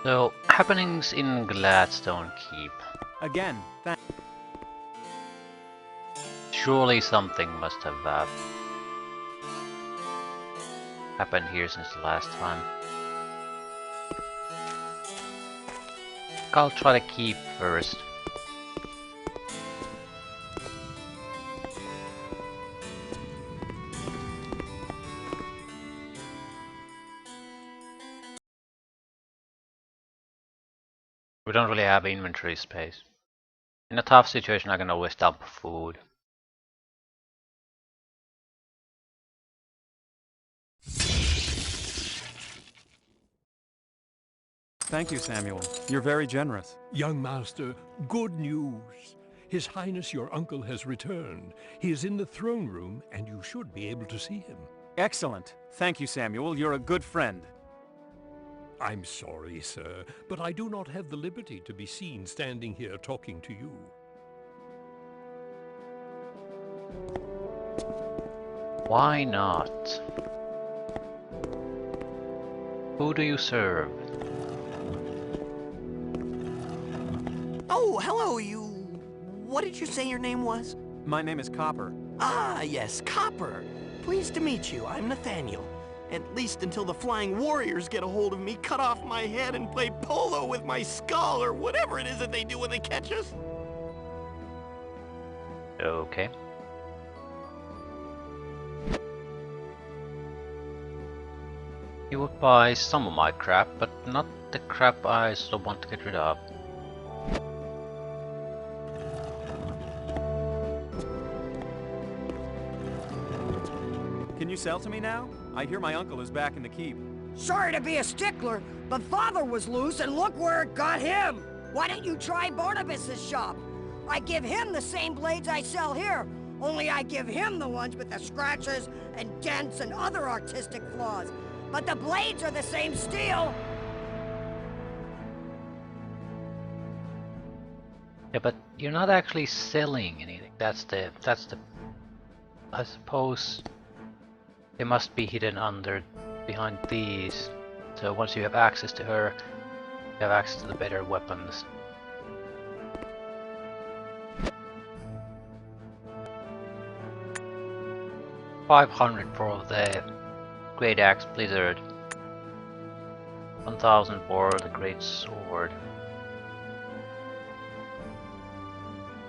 So, happenings in Gladstone Keep. Again, Surely something must have happened here since the last time. I'll try to keep first. We don't really have inventory space. In a tough situation I can always dump food. thank you, Samuel. You're very generous. Young master, good news. His Highness your uncle has returned. He is in the throne room, and you should be able to see him. Excellent. Thank you, Samuel. You're a good friend. I'm sorry, sir, but I do not have the liberty to be seen standing here talking to you. Why not? Who do you serve? Oh, hello, you... What did you say your name was? My name is Copper. Ah, yes, Copper. Pleased to meet you. I'm Nathaniel. At least until the Flying Warriors get a hold of me, cut off my head, and play polo with my skull, or whatever it is that they do when they catch us. Okay. You would buy some of my crap, but not the crap I still want to get rid of. Can you sell to me now? I hear my uncle is back in the keep. Sorry to be a stickler, but Father was loose and look where it got him! Why don't you try Barnabas's shop? I give him the same blades I sell here, only I give him the ones with the scratches and dents and other artistic flaws. But the blades are the same steel! Yeah, but you're not actually selling anything. That's the I suppose they must be hidden behind these. So once you have access to her, you have access to the better weapons. $500 for the Great Axe Blizzard. 1,000 for the Great Sword.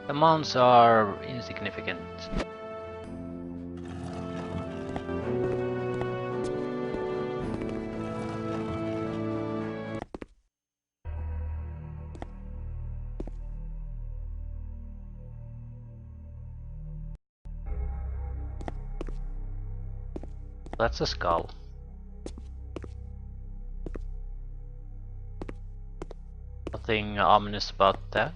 The amounts are insignificant. That's a skull. Nothing ominous about that.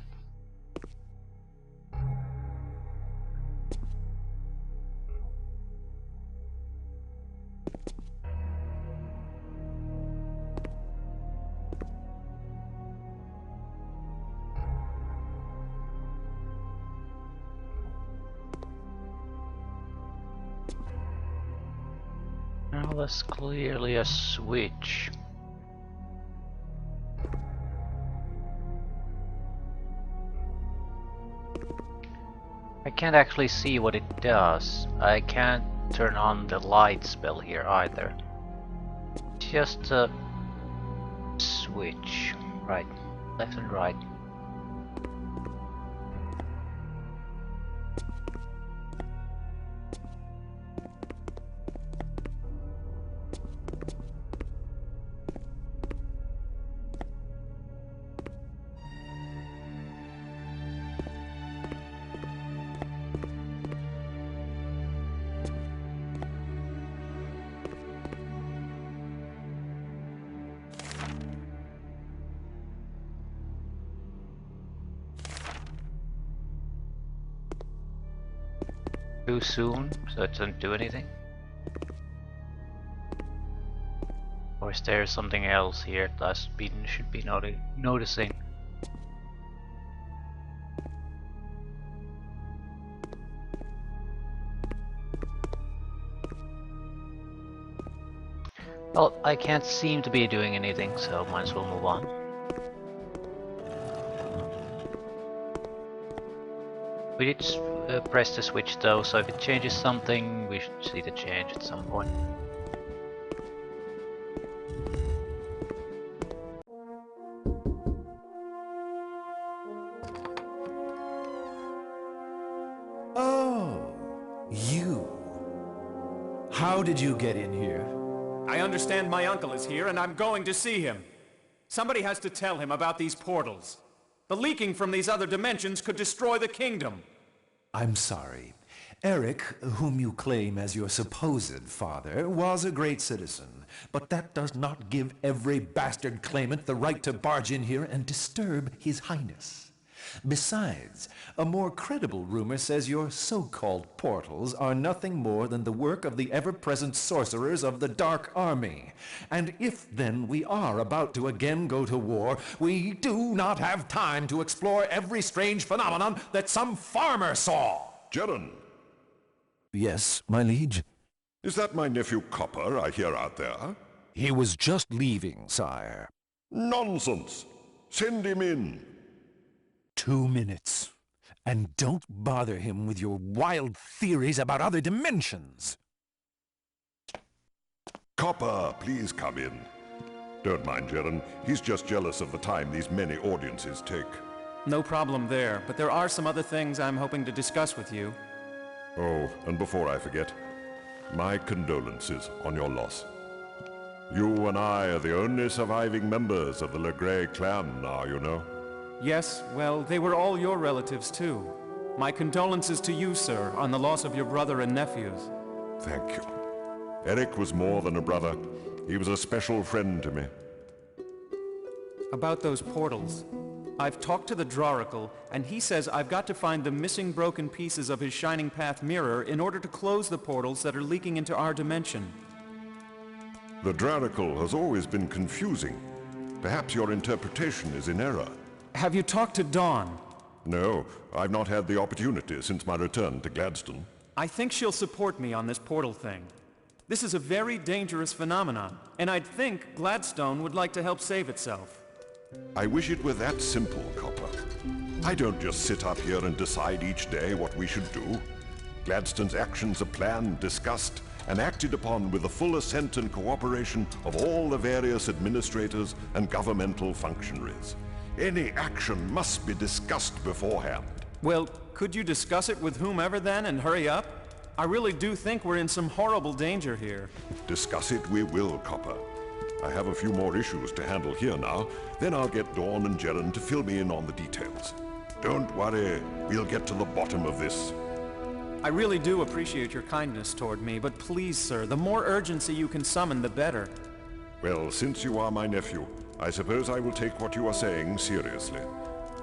Now that's clearly a switch. I can't actually see what it does. I can't turn on the light spell here either. Just a switch. Right, left and right. Too soon, so it doesn't do anything? Or is there something else here that I should be noticing? Well, I can't seem to be doing anything, so might as well move on. We did press the switch though, so if it changes something, we should see the change at some point. Oh, you. How did you get in here? I understand my uncle is here, and I'm going to see him. Somebody has to tell him about these portals. The leaking from these other dimensions could destroy the kingdom. I'm sorry. Eric, whom you claim as your supposed father, was a great citizen, but that does not give every bastard claimant the right to barge in here and disturb His Highness. Besides, a more credible rumor says your so-called portals are nothing more than the work of the ever-present sorcerers of the Dark Army. And if then we are about to again go to war, we do not have time to explore every strange phenomenon that some farmer saw. Jeren, Yes, my liege? is that my nephew Copper I hear out there? He was just leaving, sire. Nonsense! Send him in. 2 minutes. And don't bother him with your wild theories about other dimensions. Copper, please come in. Don't mind Jeren, he's just jealous of the time these many audiences take. No problem there, but there are some other things I'm hoping to discuss with you. Oh, and before I forget, my condolences on your loss. You and I are the only surviving members of the Legray clan now, you know. Yes, well, they were all your relatives too. My condolences to you, sir, on the loss of your brother and nephews. Thank you. Eric was more than a brother. He was a special friend to me. About those portals. I've talked to the Drauracle, and he says I've got to find the missing broken pieces of his Shining Path mirror in order to close the portals that are leaking into our dimension. The Drauracle has always been confusing. Perhaps your interpretation is in error. Have you talked to Dawn? No, I've not had the opportunity since my return to Gladstone. I think she'll support me on this portal thing. This is a very dangerous phenomenon, and I'd think Gladstone would like to help save itself. I wish it were that simple, Copper. I don't just sit up here and decide each day what we should do. Gladstone's actions are planned, discussed, and acted upon with the full assent and cooperation of all the various administrators and governmental functionaries. Any action must be discussed beforehand. Well, could you discuss it with whomever then and hurry up? I really do think we're in some horrible danger here. Discuss it we will, Copper. I have a few more issues to handle here now, then I'll get Dawn and Jeren to fill me in on the details. Don't worry, we'll get to the bottom of this. I really do appreciate your kindness toward me, but please, sir, the more urgency you can summon, the better. Well, since you are my nephew, I suppose I will take what you are saying seriously.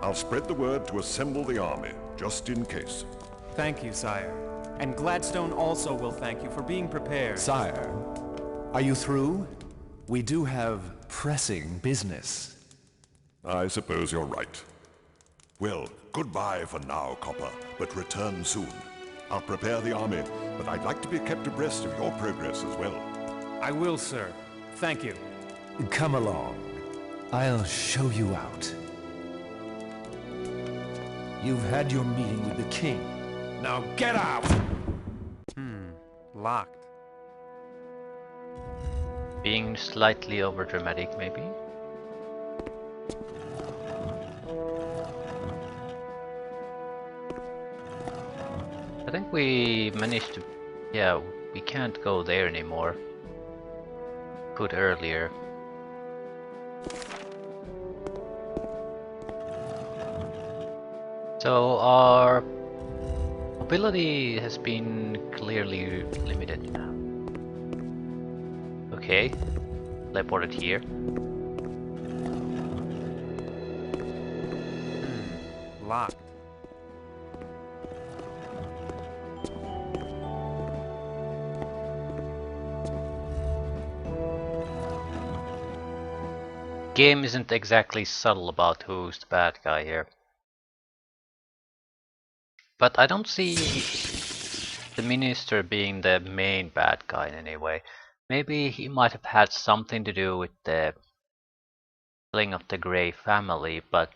I'll spread the word to assemble the army, just in case. Thank you, sire. And Gladstone also will thank you for being prepared. Sire, are you through? We do have pressing business. I suppose you're right. Well, goodbye for now, Copper, but return soon. I'll prepare the army, but I'd like to be kept abreast of your progress as well. I will, sir. Thank you. Come along. I'll show you out. You've had your meeting with the king. Now get out! Locked. Being slightly overdramatic, maybe? I think we managed to... Yeah, we can't go there anymore. Could earlier. So our mobility has been clearly limited now. Okay, teleported here. Locked. Game isn't exactly subtle about who's the bad guy here. But I don't see the minister being the main bad guy in any way. Maybe he might have had something to do with the killing of the Grey family, but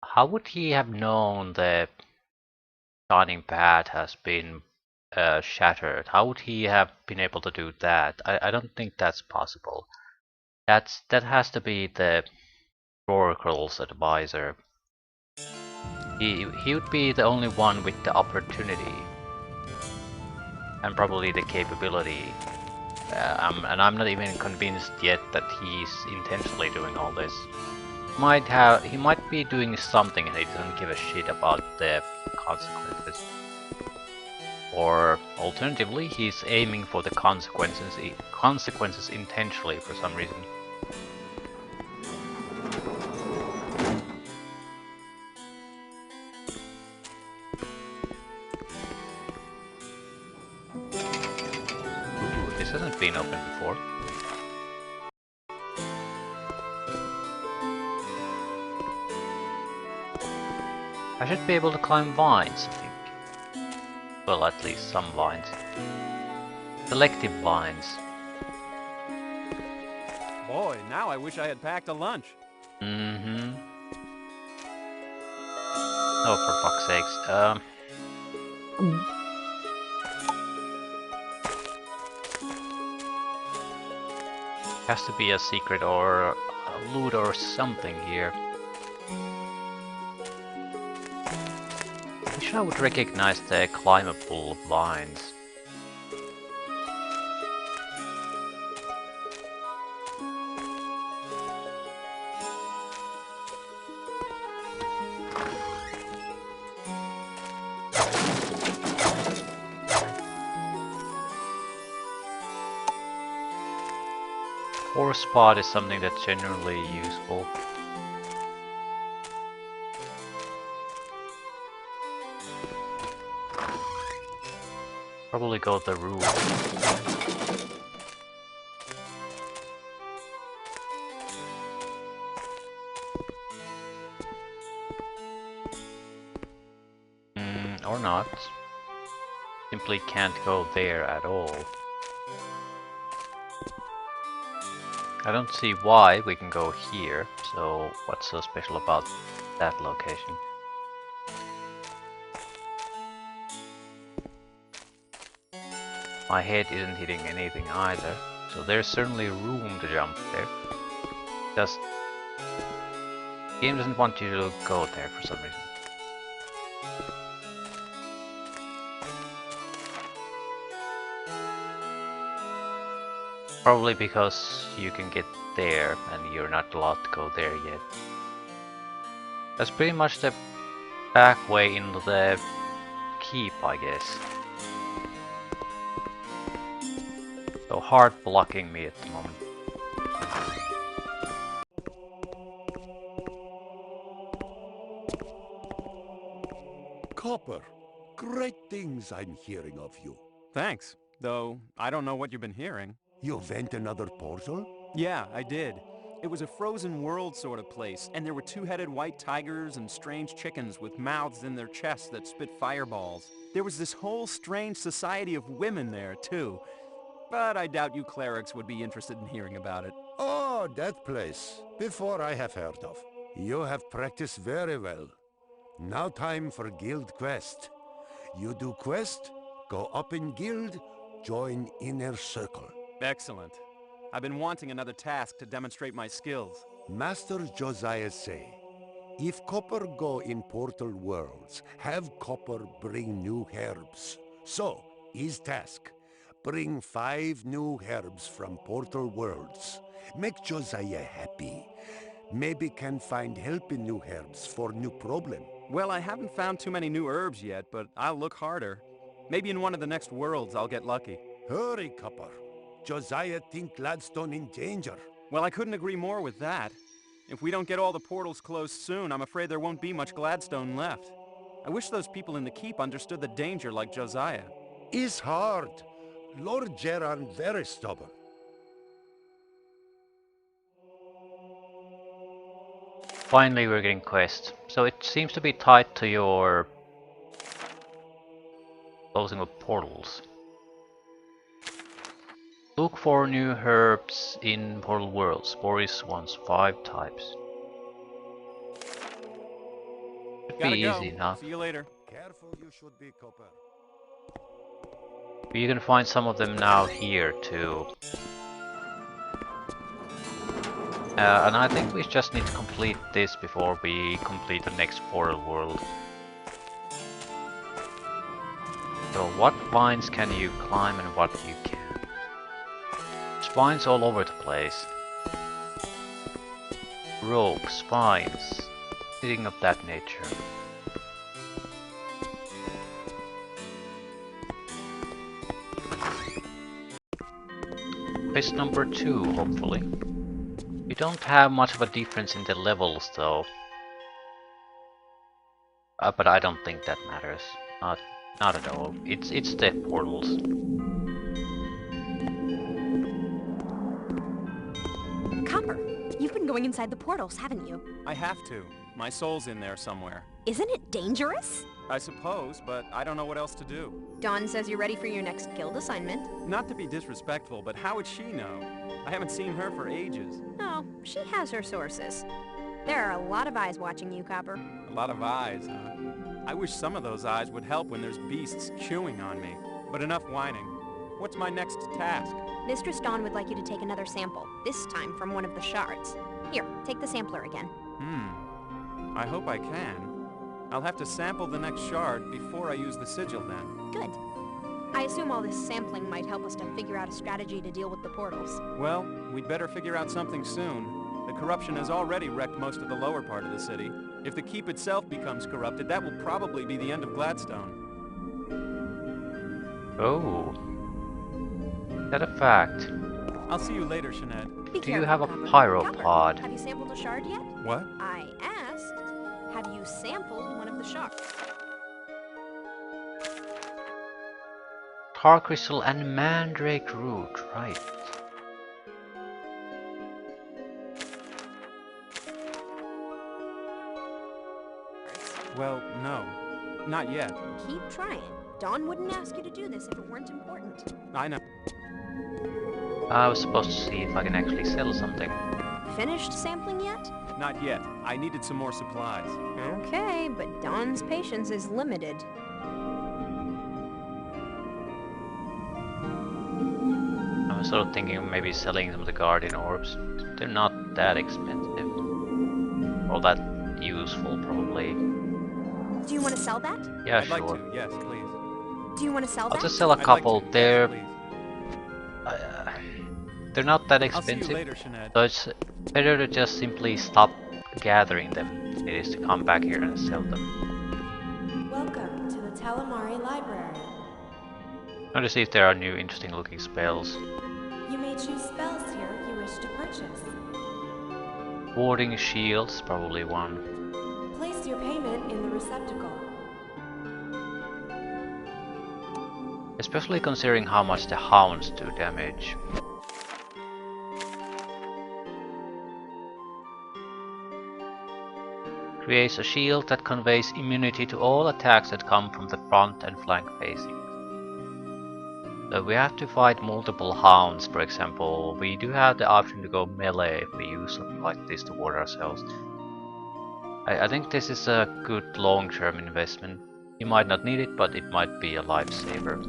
How would he have known the shining path has been shattered? How would he have been able to do that? I don't think that's possible. That has to be the Oracle's advisor. He would be the only one with the opportunity and probably the capability. And I'm not even convinced yet that he's intentionally doing all this. He might be doing something and he doesn't give a shit about the consequences. Or alternatively, he's aiming for the consequences intentionally for some reason. Ooh, this hasn't been opened before. I should be able to climb vines, I think. Well, at least some vines. Selective vines. Boy, now I wish I had packed a lunch. Mm-hmm. Oh, for fuck's sakes. Has to be a secret or a loot or something here. I wish I would recognize the climbable vines. Or spot is something that's generally useful. Probably go the roof. Or not. Simply can't go there at all. I don't see why we can go here, so what's so special about that location? My head isn't hitting anything either, so there's certainly room to jump there. Just the game doesn't want you to go there for some reason. Probably because you can get there and you're not allowed to go there yet. That's pretty much the back way into the keep, I guess. So hard blocking me at the moment. Copper, great things I'm hearing of you. Thanks, though I don't know what you've been hearing. You went another portal? Yeah, I did. It was a frozen world sort of place, and there were two-headed white tigers and strange chickens with mouths in their chests that spit fireballs. There was this whole strange society of women there, too. But I doubt you clerics would be interested in hearing about it. Oh, that place. Before I have heard of. You have practiced very well. Now time for guild quest. You do quest, go up in guild, join inner circle. Excellent. I've been wanting another task to demonstrate my skills. Master Josiah say, if Copper go in portal worlds, have Copper bring new herbs. So, his task, bring 5 new herbs from portal worlds. Make Josiah happy. Maybe can find help in new herbs for new problem. Well, I haven't found too many new herbs yet, but I'll look harder. Maybe in one of the next worlds I'll get lucky. Hurry, Copper. Josiah think Gladstone in danger. Well, I couldn't agree more with that. If we don't get all the portals closed soon, I'm afraid there won't be much Gladstone left. I wish those people in the keep understood the danger like Josiah. It's hard. Lord Geron very stubborn. Finally we're getting quest. So it seems to be tied to your closing of portals. Look for new herbs in portal worlds. Boris wants 5 types. Should Gotta be go. easy enough. See you later. Careful you should be, Copper. You can find some of them now here too. And I think we just need to complete this before we complete the next portal world. So what vines can you climb and what you can't? There's vines all over the place. Ropes, vines, anything of that nature. Quest number 2, hopefully. We don't have much of a difference in the levels though. But I don't think that matters. Not at all. It's the portals. Copper, you've been going inside the portals, haven't you? I have to. My soul's in there somewhere. Isn't it dangerous? I suppose, but I don't know what else to do. Dawn says you're ready for your next guild assignment. Not to be disrespectful, but how would she know? I haven't seen her for ages. Oh, she has her sources. There are a lot of eyes watching you, Copper. A lot of eyes, huh? I wish some of those eyes would help when there's beasts chewing on me. But enough whining. What's my next task? Mistress Dawn would like you to take another sample, this time from one of the shards. Here, take the sampler again. I hope I can. I'll have to sample the next shard before I use the sigil then. Good. I assume all this sampling might help us to figure out a strategy to deal with the portals. Well, we'd better figure out something soon. The corruption has already wrecked most of the lower part of the city. If the keep itself becomes corrupted, that will probably be the end of Gladstone. Oh. Is that a fact? I'll see you later, Sinead. Be Do you careful, have a Copper. pyropod? Copper, have you sampled a shard yet? What? I asked, have you sampled one of the shards? Tar crystal and mandrake root, right. Well, no. Not yet. Keep trying. Dawn wouldn't ask you to do this if it weren't important. I know. I was supposed to see if I can actually sell something. Finished sampling yet? Not yet. I needed some more supplies. Okay, but Dawn's patience is limited. I was sort of thinking of maybe selling them the guardian orbs. They're not that expensive. Or that useful, probably. Do you want to sell that? Yeah, I'd sure. like to, yes, please. Do you want to sell I'll that? just sell a I'd couple. like to, They're yes, they're not that please. I'll see expensive. you later, Sinead. So it's better to just simply stop gathering them than it is to come back here and sell them. Welcome to the Talamari Library. I want to see if there are new interesting looking spells. You may choose spells here you wish to purchase. Warding shields, probably one. Place your payment in the receptacle. Especially considering how much the hounds do damage. Creates a shield that conveys immunity to all attacks that come from the front and flank facing. So we have to fight multiple hounds, for example. We do have the option to go melee if we use something like this to ward ourselves. I think this is a good long-term investment. You might not need it, but it might be a lifesaver.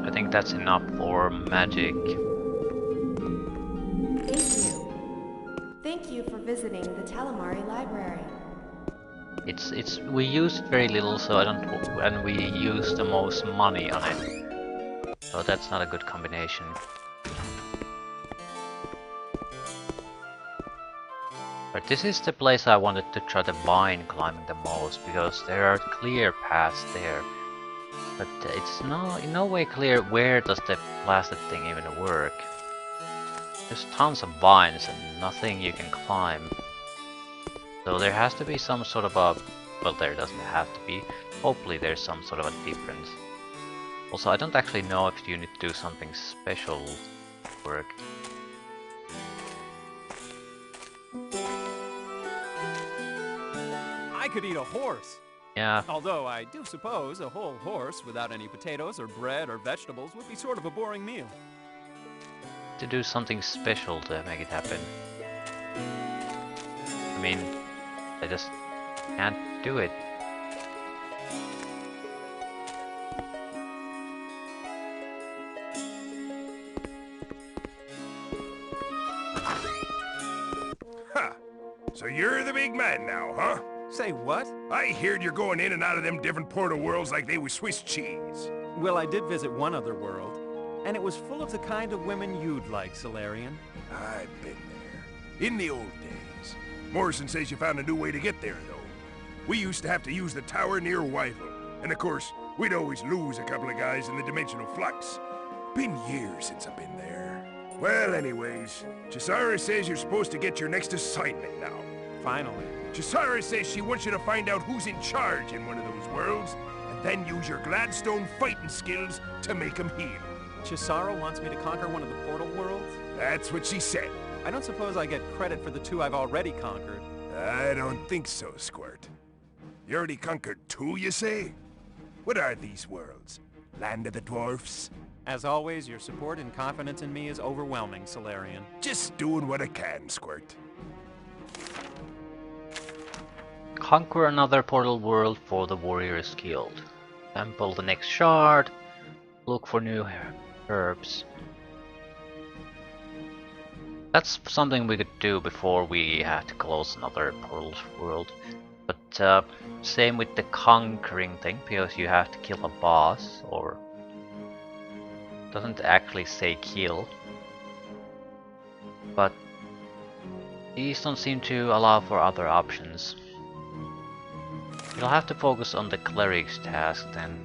I think that's enough for magic. Thank you. Thank you for visiting the Talamari Library. We used very little, so I don't, and we use the most money on it. So that's not a good combination. But this is the place I wanted to try the vine climbing the most, because there are clear paths there. But it's in no way clear where does the blasted thing even work. There's tons of vines and nothing you can climb. So there has to be some sort of a... well, there doesn't have to be. Hopefully there's some sort of a difference. Also, I don't actually know if you need to do something special to work. I could eat a horse. Yeah, Although I do suppose a whole horse without any potatoes or bread or vegetables would be sort of a boring meal. to do something special to make it happen. I mean, they just can't do it. Ha! So you're the big man now, huh? Say what? I heard you're going in and out of them different portal worlds like they was Swiss cheese. Well, I did visit one other world, and it was full of the kind of women you'd like, Solarian. I've been there. In the old days. Morrison says you found a new way to get there, though. We used to have to use the tower near Wyville. And of course, we'd always lose a couple of guys in the dimensional flux. Been years since I've been there. Well, anyways, Chisara says you're supposed to get your next assignment now. Finally. Chisara says she wants you to find out who's in charge in one of those worlds, and then use your Gladstone fighting skills to make them heal. Chisara wants me to conquer one of the portal worlds? That's what she said. I don't suppose I get credit for the 2 I've already conquered. I don't think so, Squirt. You already conquered 2, you say? What are these worlds? Land of the Dwarfs? As always, your support and confidence in me is overwhelming, Solarian. Just doing what I can, Squirt. Conquer another portal world for the Warriors Guild. Sample the next shard. Look for new herbs. That's something we could do before we had to close another portal world. But same with the conquering thing, because you have to kill a boss, or doesn't actually say kill. But these don't seem to allow for other options. You'll have to focus on the cleric's task then.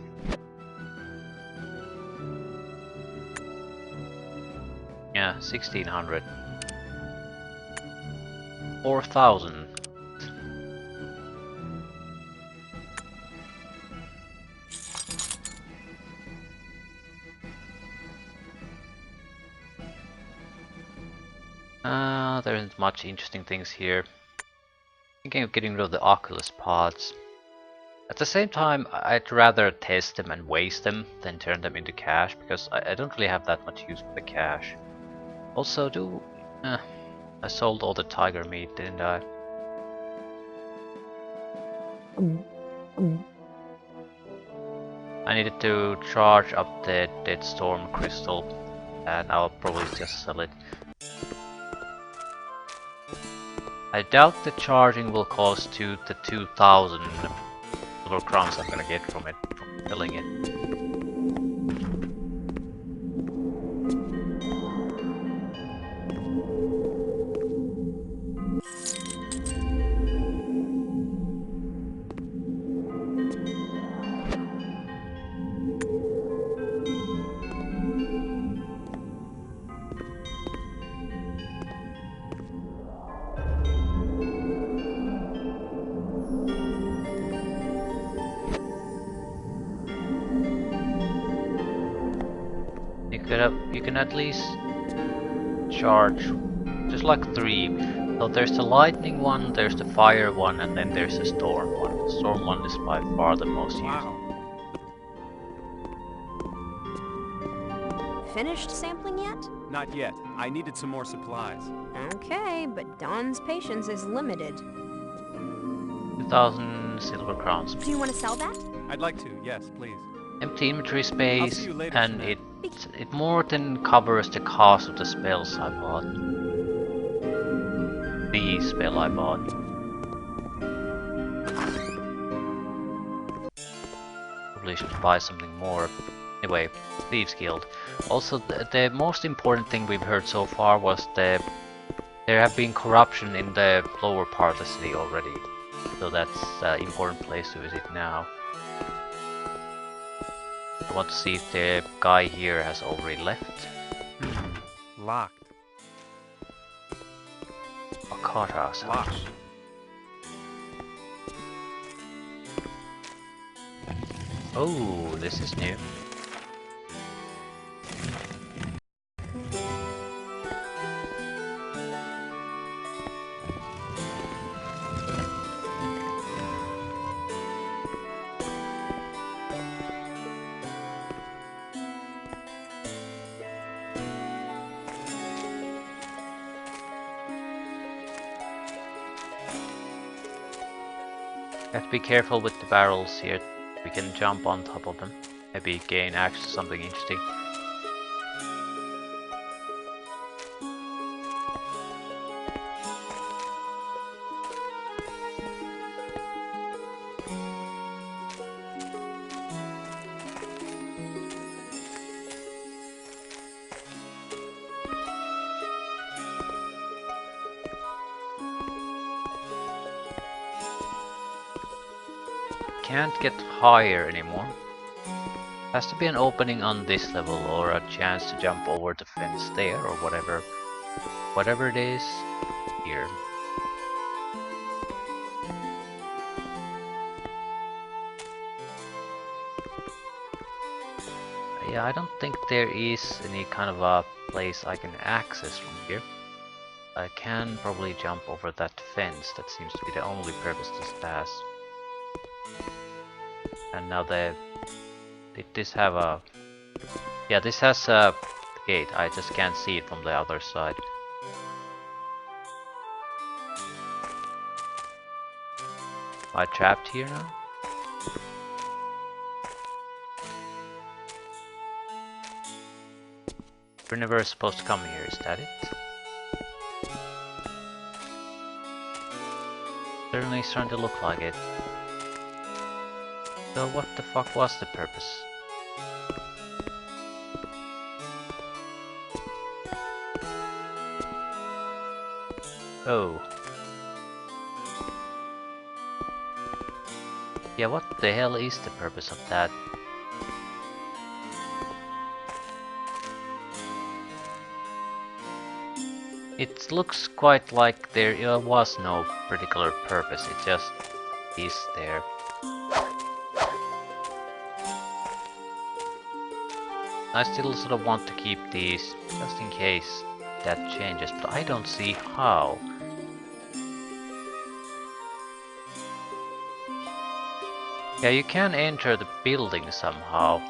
Yeah, 1600. 4000. There isn't much interesting things here. Thinking of getting rid of the Oculus pods. At the same time, I'd rather test them and waste them than turn them into cash, because I don't really have that much use for the cash. Also, I sold all the tiger meat, didn't I? I needed to charge up the Dead Storm crystal, and I'll probably just sell it. I doubt the charging will cost 2 to 2000 silver crowns I'm gonna get from it, from filling it. You can at least charge just like 3. So there's the lightning one, there's the fire one, and then there's the storm one. The storm one is by far the most useful. Finished sampling yet? Not yet. I needed some more supplies. Okay, but Dawn's patience is limited. 2000 silver crowns. Do you want to sell that? I'd like to, yes, please. Empty inventory space, later, and Jeanette. it more than covers the cost of the spells I bought. The spell I bought. Probably should buy something more. Anyway, Thieves Guild. Also, the most important thing we've heard so far was there have been corruption in the lower part of the city already. So that's an important place to visit now. I want to see if the guy here has already left. Locked. Akata's house. Oh, this is new. Have to be careful with the barrels here. We can jump on top of them. Maybe gain access to something interesting. Can't get higher anymore. Has to be an opening on this level or a chance to jump over the fence there or whatever it is here. Yeah, I don't think there is any kind of a place I can access from here. I can probably jump over that fence. That seems to be the only purpose this has. And now did this have a... Yeah, this has a gate. I just can't see it from the other side. Am I trapped here now? We're never supposed to come here, is that it? Certainly starting to look like it. So what the fuck was the purpose? Oh. Yeah, what the hell is the purpose of that? It looks quite like there was no particular purpose, it just is there. I still sort of want to keep these, just in case that changes, but I don't see how. Yeah, you can enter the building somehow.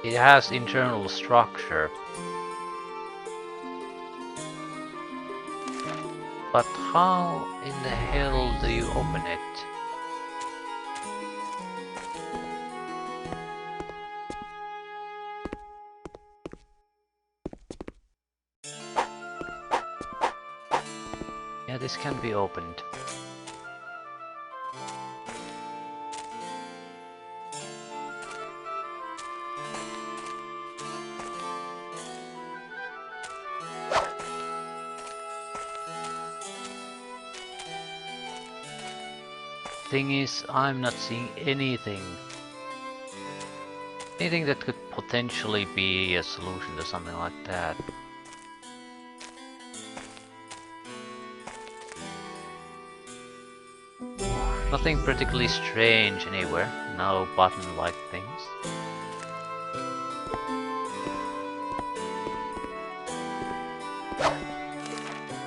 It has internal structure. But how in the hell do you open it? Yeah, this can be opened. Thing is, I'm not seeing anything. Anything that could potentially be a solution to something like that. Nothing particularly strange anywhere. No button-like things.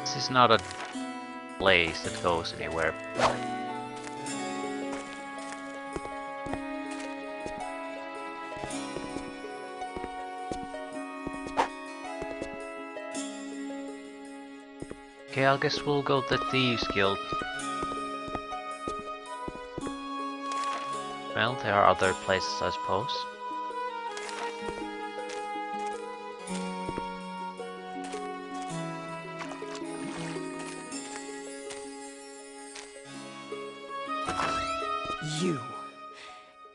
This is not a place that goes anywhere. Okay, I guess we'll go to the Thieves Guild. Well, there are other places, I suppose.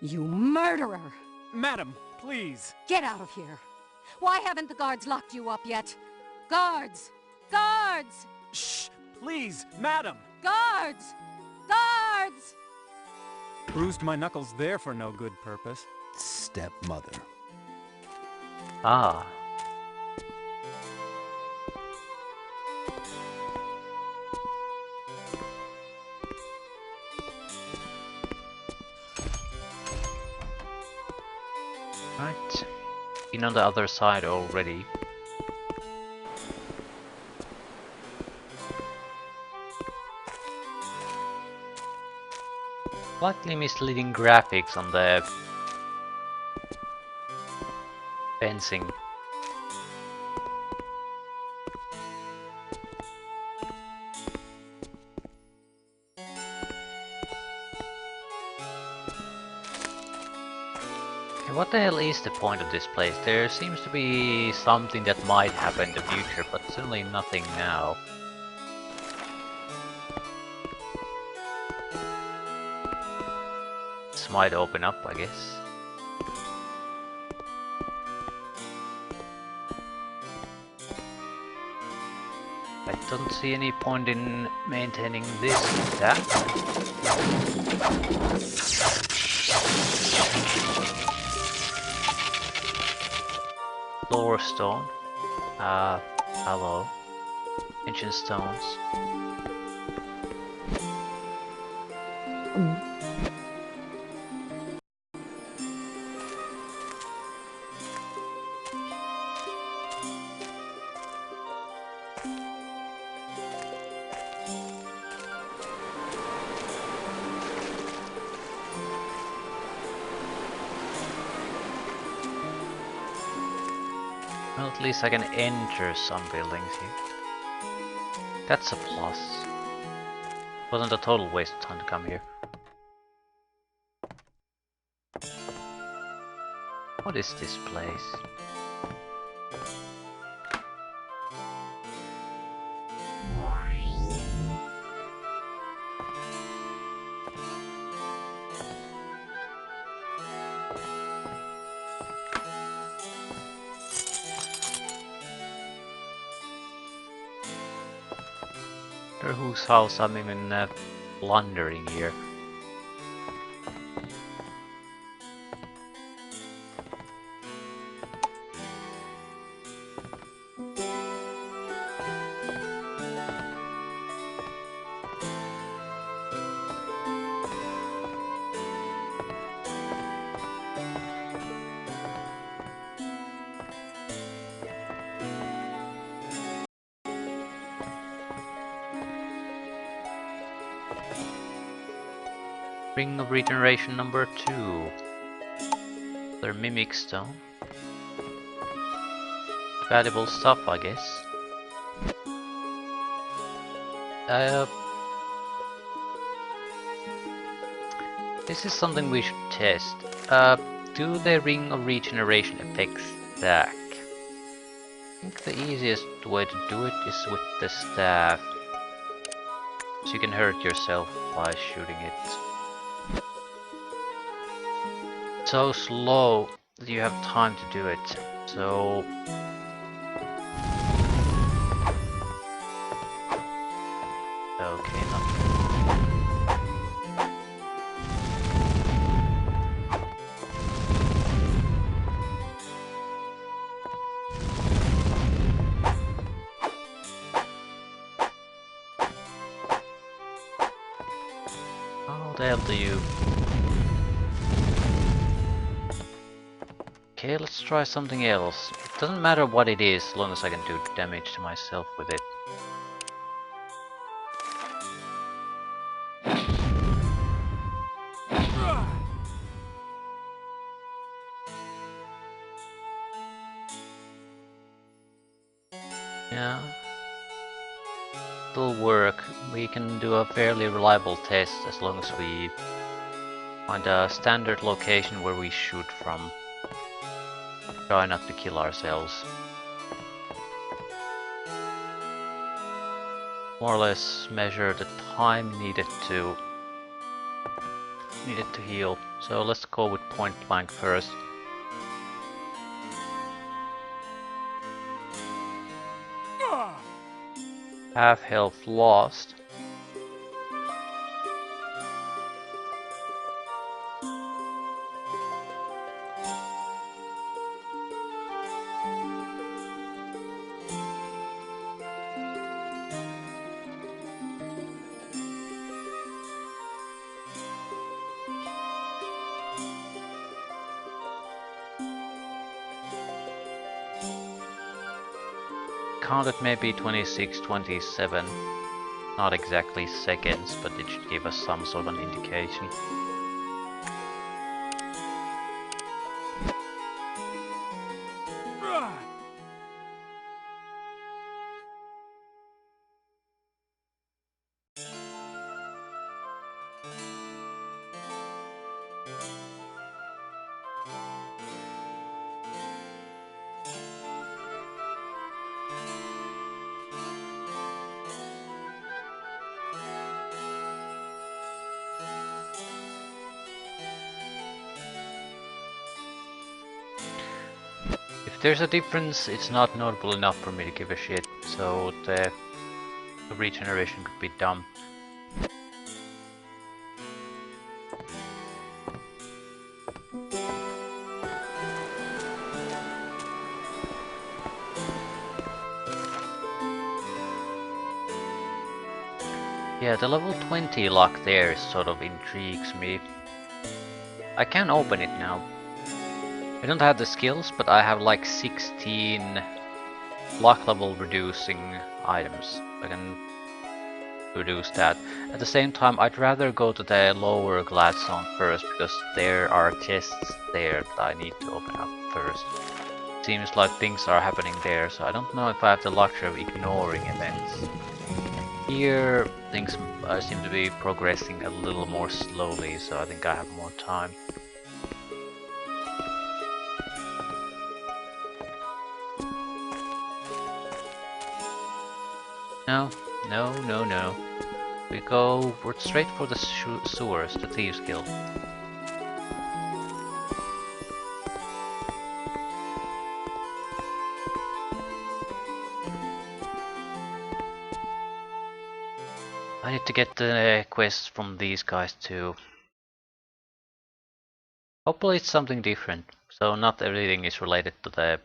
You murderer! Madam, please. Get out of here! Why haven't the guards locked you up yet? Guards! Guards! Shh! Please, madam! Guards! Guards! Bruised my knuckles there for no good purpose. Stepmother. Ah. Right. Been on the other side already. Slightly misleading graphics on the fencing. Okay, what the hell is the point of this place? There seems to be something that might happen in the future, but certainly nothing now. This might open up, I guess. I don't see any point in maintaining this staff. Lower stone. Hello. Ancient stones. Well, at least I can enter some buildings here. That's a plus. Wasn't a total waste of time to come here. What is this place? Whose house I'm even plundering here. Ring of Regeneration number 2. Their Mimic Stone. Valuable stuff, I guess. This is something we should test. Do the Ring of Regeneration effects stack? I think the easiest way to do it is with the staff. So you can hurt yourself by shooting it. So slow that you have time to do it. So okay, how the hell do you? Okay, let's try something else. It doesn't matter what it is, as long as I can do damage to myself with it. Yeah. It'll work. We can do a fairly reliable test as long as we find a standard location where we shoot from. Try not to kill ourselves. More or less measure the time needed to heal. So let's go with point blank first. Half health lost. Counted maybe 26, 27. Not exactly seconds, but it should give us some sort of an indication. If there's a difference, it's not notable enough for me to give a shit, so the regeneration could be dumb. Yeah, the level 20 lock there sort of intrigues me. I can open it now. I don't have the skills, but I have like 16 lock level reducing items. I can reduce that. At the same time, I'd rather go to the lower Gladstone first, because there are chests there that I need to open up first. Seems like things are happening there, so I don't know if I have the luxury of ignoring events. Here, things seem to be progressing a little more slowly, so I think I have more time. No, no, no, no. We're straight for the sewers, the Thieves Guild. I need to get the quests from these guys too. Hopefully it's something different, so not everything is related to the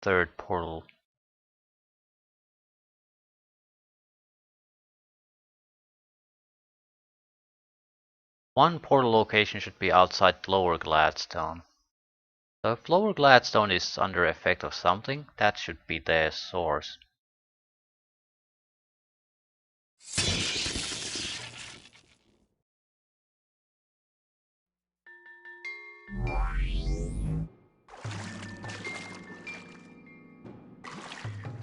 third portal. One portal location should be outside Lower Gladstone. So if Lower Gladstone is under effect of something, that should be the source.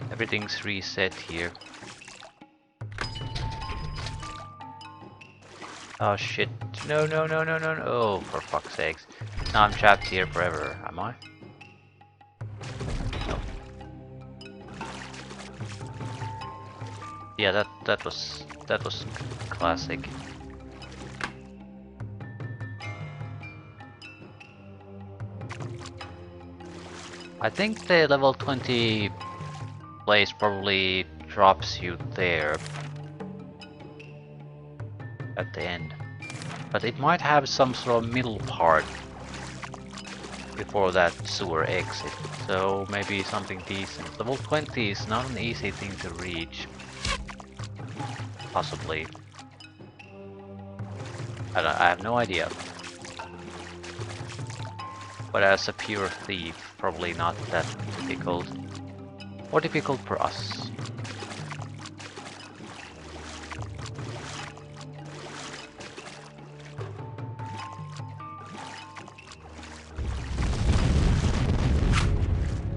Everything's reset here. Oh shit. No, no, no, no, no, no. Oh, for fuck's sakes. Now I'm trapped here forever, am I? No. Yeah, that was classic. I think the level 20 place probably drops you there at the end, but it might have some sort of middle part before that sewer exit, so maybe something decent. Level 20 is not an easy thing to reach, possibly. I have no idea, but as a pure thief, probably not that difficult. Or difficult for us.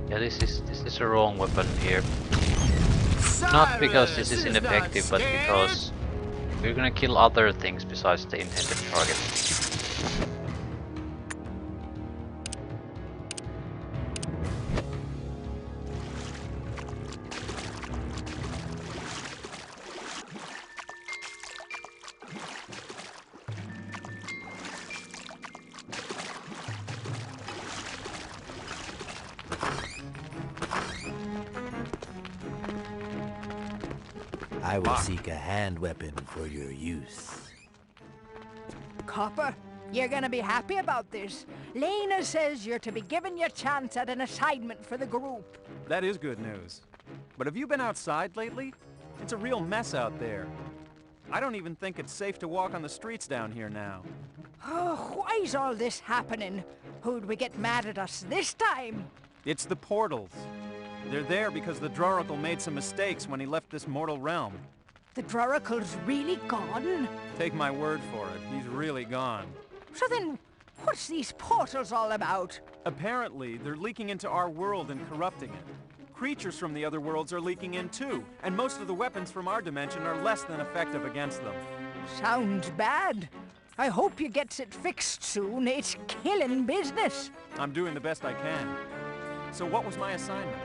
Yeah, this is the wrong weapon here. Not because this is ineffective, but because we're gonna kill other things besides the intended target. I will seek a hand weapon for your use. Copper, you're gonna be happy about this. Lena says you're to be given your chance at an assignment for the group. That is good news. But have you been outside lately? It's a real mess out there. I don't even think it's safe to walk on the streets down here now. Oh, why's all this happening? Who'd we get mad at us this time? It's the portals. They're there because the Droracle made some mistakes when he left this mortal realm. The Droracle's really gone? Take my word for it, he's really gone. So then, what's these portals all about? Apparently, they're leaking into our world and corrupting it. Creatures from the other worlds are leaking in too, and most of the weapons from our dimension are less than effective against them. Sounds bad. I hope you gets it fixed soon. It's killing business. I'm doing the best I can. So what was my assignment?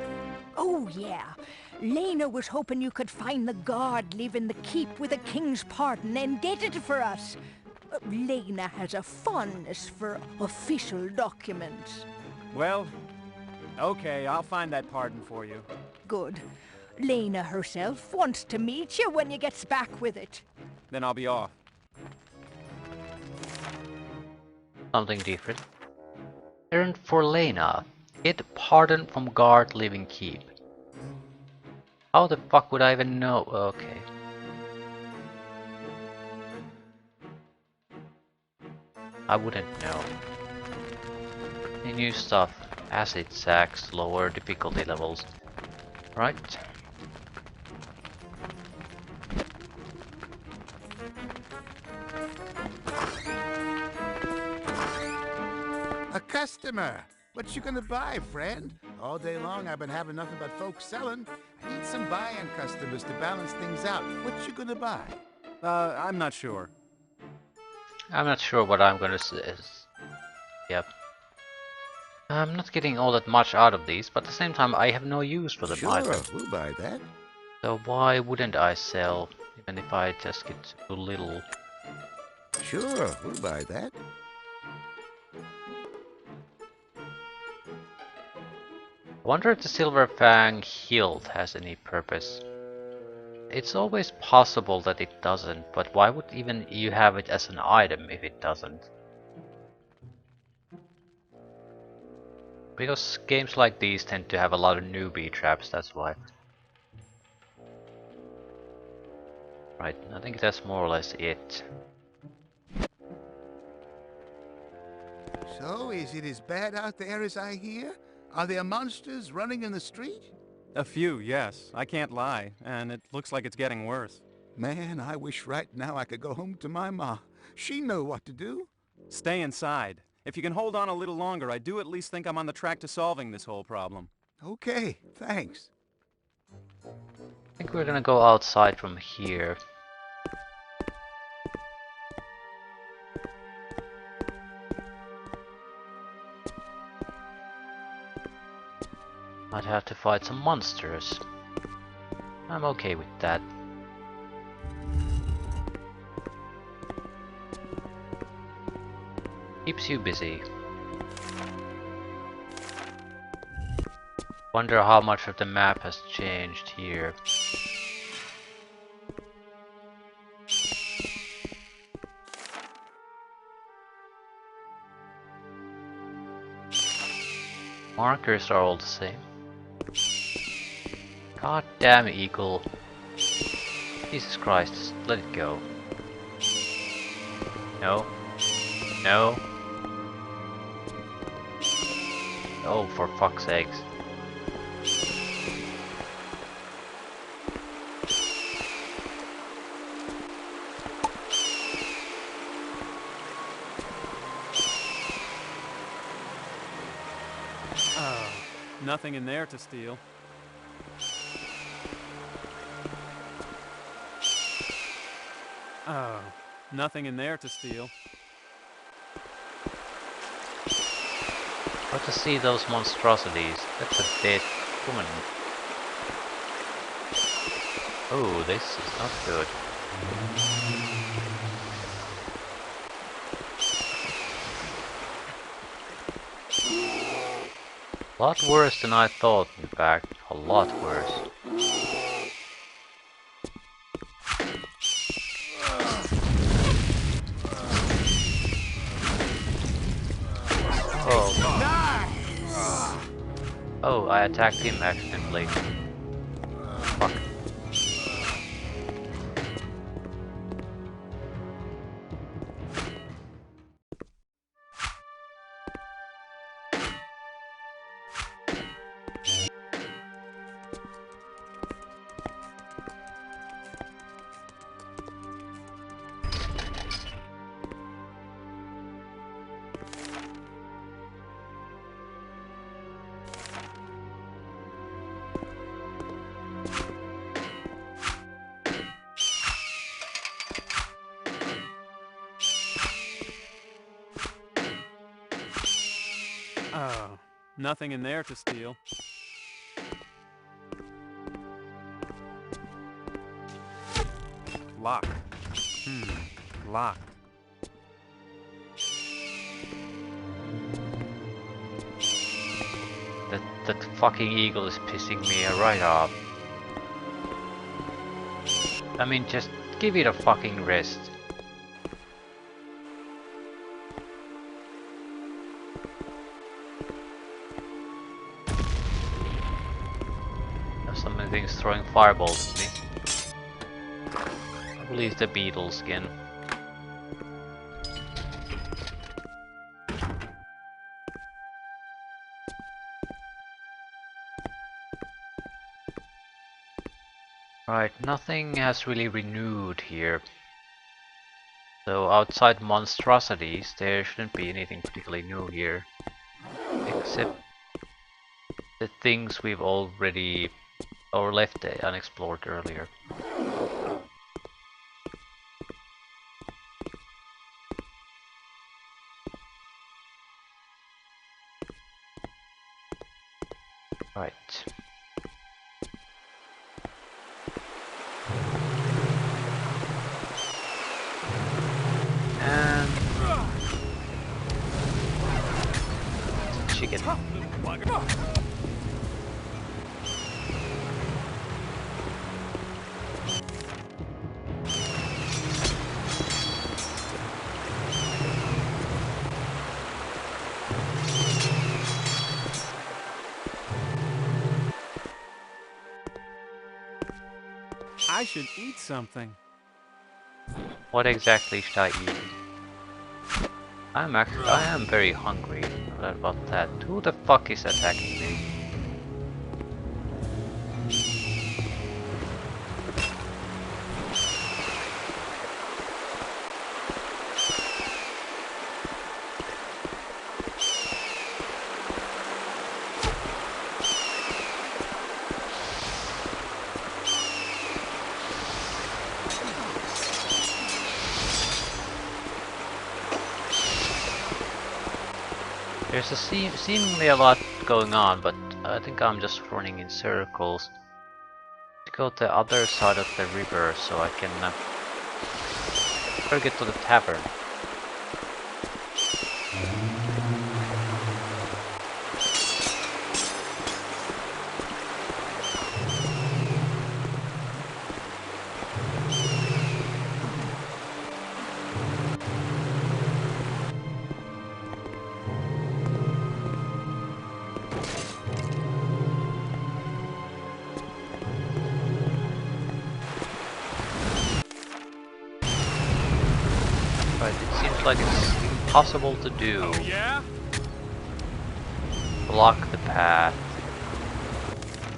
Oh, yeah. Lena was hoping you could find the guard leaving the keep with the king's pardon and get it for us. Lena has a fondness for official documents. Well, Okay, I'll find that pardon for you. Good. Lena herself wants to meet you when you gets back with it. Then I'll be off. Something different. Errand for Lena. Get pardon from guard leaving keep. How the fuck would I even know? Okay. I wouldn't know. Any new stuff? Acid sacks, lower difficulty levels. Right. A customer! What you gonna buy, friend? All day long I've been having nothing but folks selling. I need some buy-in customers to balance things out. What you gonna buy? I'm not sure. I'm not sure what I'm gonna say. Yep. I'm not getting all that much out of these, but at the same time I have no use for them Sure, either. we'll buy that. So why wouldn't I sell, even if I just get too little? Sure, we'll buy that. I wonder if the Silver Fang hilt has any purpose. It's always possible that it doesn't, but why would even you have it as an item if it doesn't? Because games like these tend to have a lot of newbie traps, that's why. Right, I think that's more or less it. So, is it as bad out there as I hear? Are there monsters running in the street? A few, yes. I can't lie. And it looks like it's getting worse. Man, I wish right now I could go home to my ma. She know what to do. Stay inside. If you can hold on a little longer, I do at least think I'm on the track to solving this whole problem. Okay, thanks. I think we're gonna go outside from here. Might have to fight some monsters. I'm okay with that. Keeps you busy. Wonder how much of the map has changed here. Markers are all the same. God damn eagle. Jesus Christ, let it go. No. No. Oh, for fuck's sakes. Nothing in there to steal. Oh, nothing in there to steal. But to see those monstrosities, that's a dead woman. Oh, this is not good. A lot worse than I thought, in fact. A lot worse. Oh. Oh, I attacked him accidentally. Fuck. Oh, nothing in there to steal. Locked. Locked. The that fucking eagle is pissing me right off. I mean, just give it a fucking rest. There's so many things throwing fireballs at me. I believe the beetles again. Right, nothing has really renewed here. So outside monstrosities, there shouldn't be anything particularly new here. Except the things we've already or left unexplored earlier. Right. And chicken. I should eat something. What exactly should I eat? I am very hungry. What about that? Who the fuck is attacking me? There's seemingly a lot going on, but I think I'm just running in circles. To go to the other side of the river so I can get to the tavern. Like it's impossible to do. Oh, yeah? Block the path.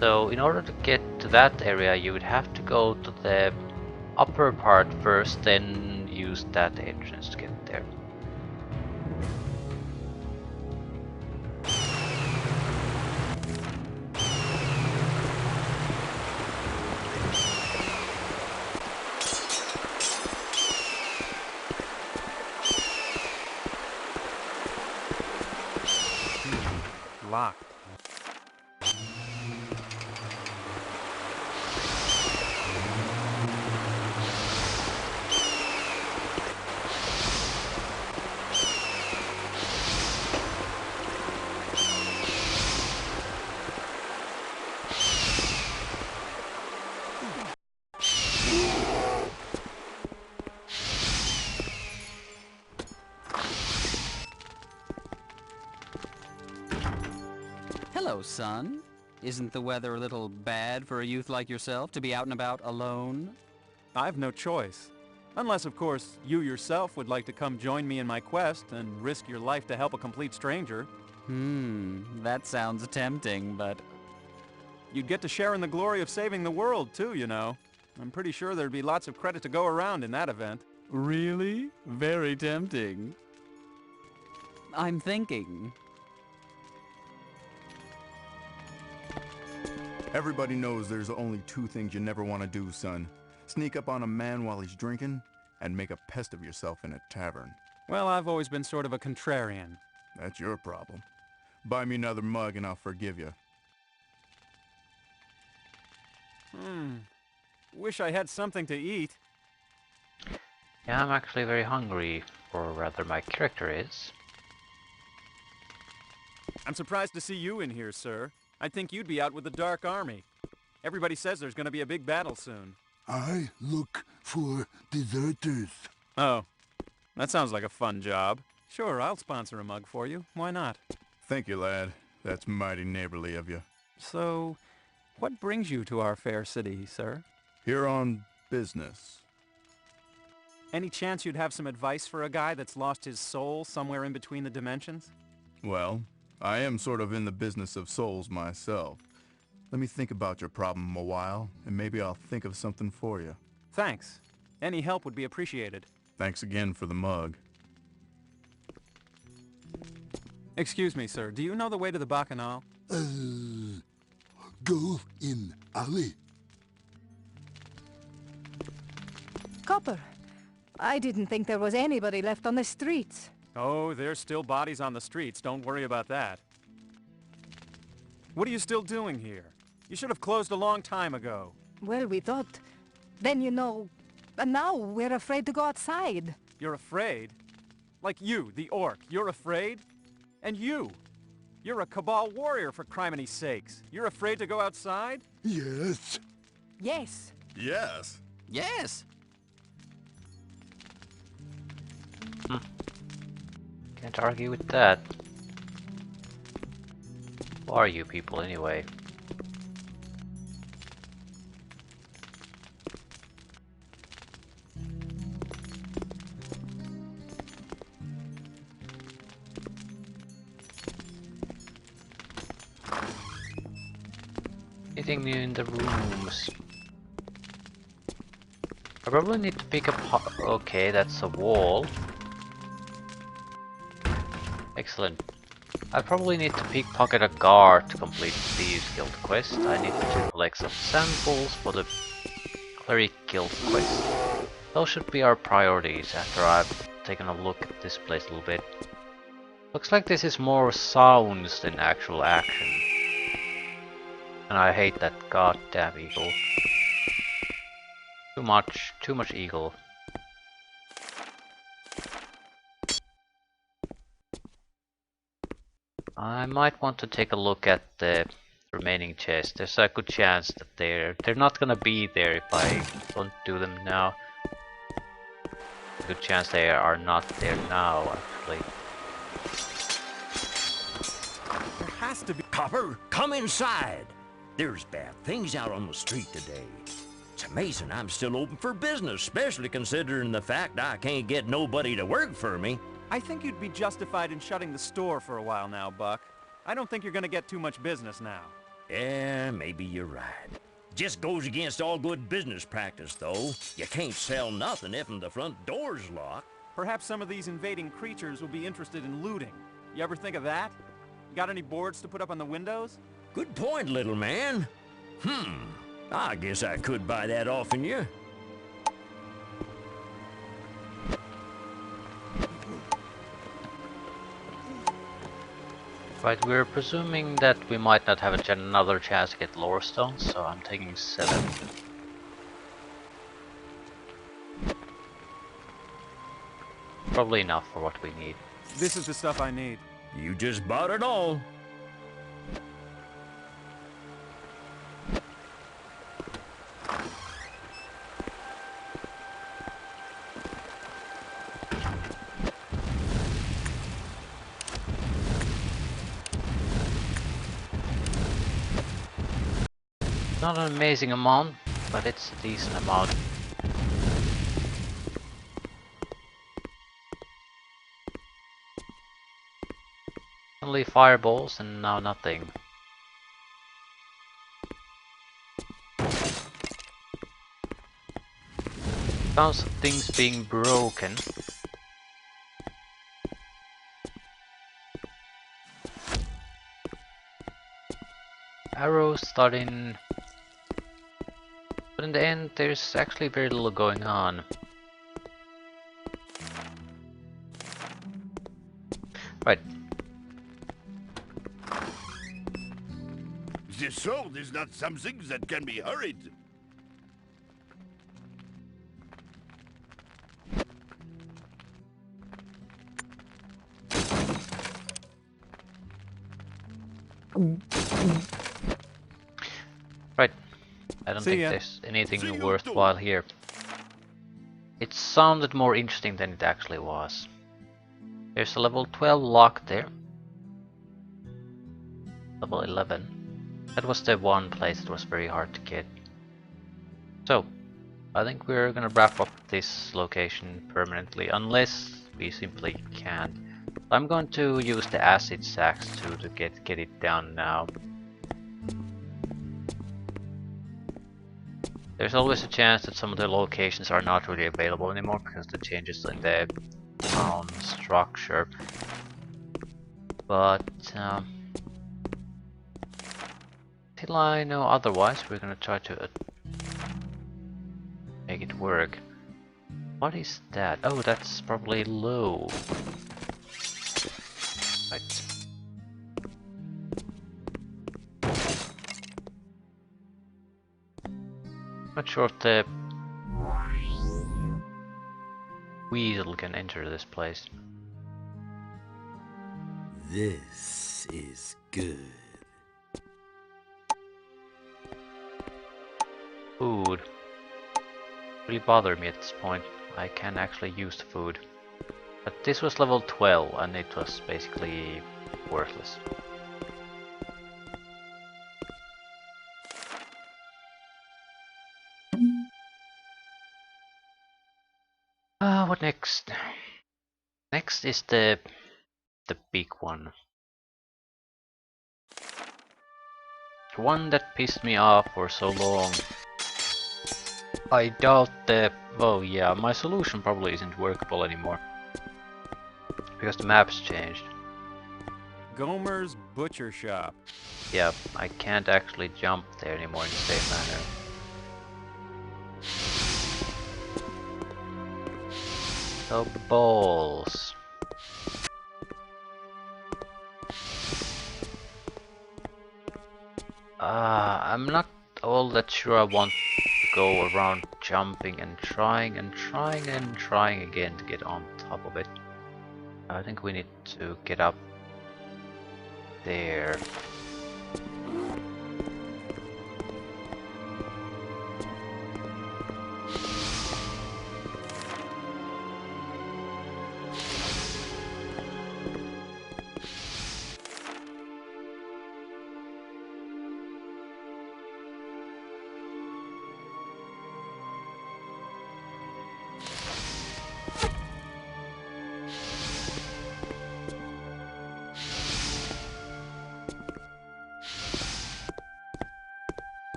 So in order to get to that area you would have to go to the upper part first, then use that entrance to get there. Locked. Hello, son. Isn't the weather a little bad for a youth like yourself to be out and about alone? I've no choice. Unless, of course, you yourself would like to come join me in my quest and risk your life to help a complete stranger. That sounds tempting, but... You'd get to share in the glory of saving the world, too, you know. I'm pretty sure there'd be lots of credit to go around in that event. Really? Very tempting. I'm thinking. Everybody knows there's only two things you never want to do, son. Sneak up on a man while he's drinking, and make a pest of yourself in a tavern. Well, I've always been sort of a contrarian. That's your problem. Buy me another mug and I'll forgive you. Wish I had something to eat. Yeah, I'm actually very hungry, or rather my character is. I'm surprised to see you in here, sir. I think you'd be out with the Dark Army. Everybody says there's gonna be a big battle soon. I look for deserters. Oh, that sounds like a fun job. Sure, I'll sponsor a mug for you. Why not? Thank you, lad. That's mighty neighborly of you. So, what brings you to our fair city, sir? Here on business. Any chance you'd have some advice for a guy that's lost his soul somewhere in between the dimensions? Well, I am sort of in the business of souls myself. Let me think about your problem a while, and maybe I'll think of something for you. Thanks. Any help would be appreciated. Thanks again for the mug. Excuse me, sir. Do you know the way to the Bacchanal? Go in alley. Copper, I didn't think there was anybody left on the streets. Oh, there's still bodies on the streets. Don't worry about that. What are you still doing here? You should have closed a long time ago. Well, we thought. Then, you know, and now we're afraid to go outside. You're afraid? Like you, the orc. You're afraid? And you? You're a Cabal warrior, for criminy sakes. You're afraid to go outside? Yes. Yes. Yes. Yes. Can't argue with that. Who are you people anyway? Anything new in the rooms? I probably need to pick up. Okay, that's a wall. Excellent. I probably need to pickpocket a guard to complete the Thieves Guild quest. I need to collect some samples for the Cleric Guild quest. Those should be our priorities after I've taken a look at this place a little bit. Looks like this is more sounds than actual action. And I hate that goddamn eagle. Too much eagle. I might want to take a look at the remaining chests. There's a good chance that they're not gonna be there if I don't do them now. Good chance they are not there now, actually. There has to be... Copper, come inside! There's bad things out on the street today. It's amazing I'm still open for business, especially considering the fact I can't get nobody to work for me. I think you'd be justified in shutting the store for a while now, Buck. I don't think you're gonna get too much business now. Yeah, maybe you're right. Just goes against all good business practice, though. You can't sell nothing if the front door's locked. Perhaps some of these invading creatures will be interested in looting. You ever think of that? Got any boards to put up on the windows? Good point, little man. I guess I could buy that off you. Right, we're presuming that we might not have another chance to get lore stones, so I'm taking 7. Probably enough for what we need. This is the stuff I need. You just bought it all. Not an amazing amount, but it's a decent amount. Only fireballs and now nothing. Sounds of things being broken. Arrows starting. But in the end, there's actually very little going on. Right. The sword is not something that can be hurried. I don't See think ya. there's anything worthwhile here. It sounded more interesting than it actually was. There's a level 12 lock there. Level 11. That was the one place that was very hard to get. So, I think we're gonna wrap up this location permanently, unless we simply can't. I'm going to use the acid sacks to get it down now. There's always a chance that some of the locations are not really available anymore because the changes in the town structure. But till I know otherwise, we're gonna try to make it work. What is that? Oh, that's probably low. Right. Not sure if the weasel can enter this place. This is good. Food. Really bother me at this point. I can actually use the food. But this was level 12 and it was basically worthless. What next? Next is the big one. The one that pissed me off for so long. I doubt the... oh yeah, my solution probably isn't workable anymore. Because the map's changed. Gomer's Butcher Shop. Yeah, I can't actually jump there anymore in the same manner. So balls. I'm not all that sure I want to go around jumping and trying and trying and trying again to get on top of it. I think we need to get up there.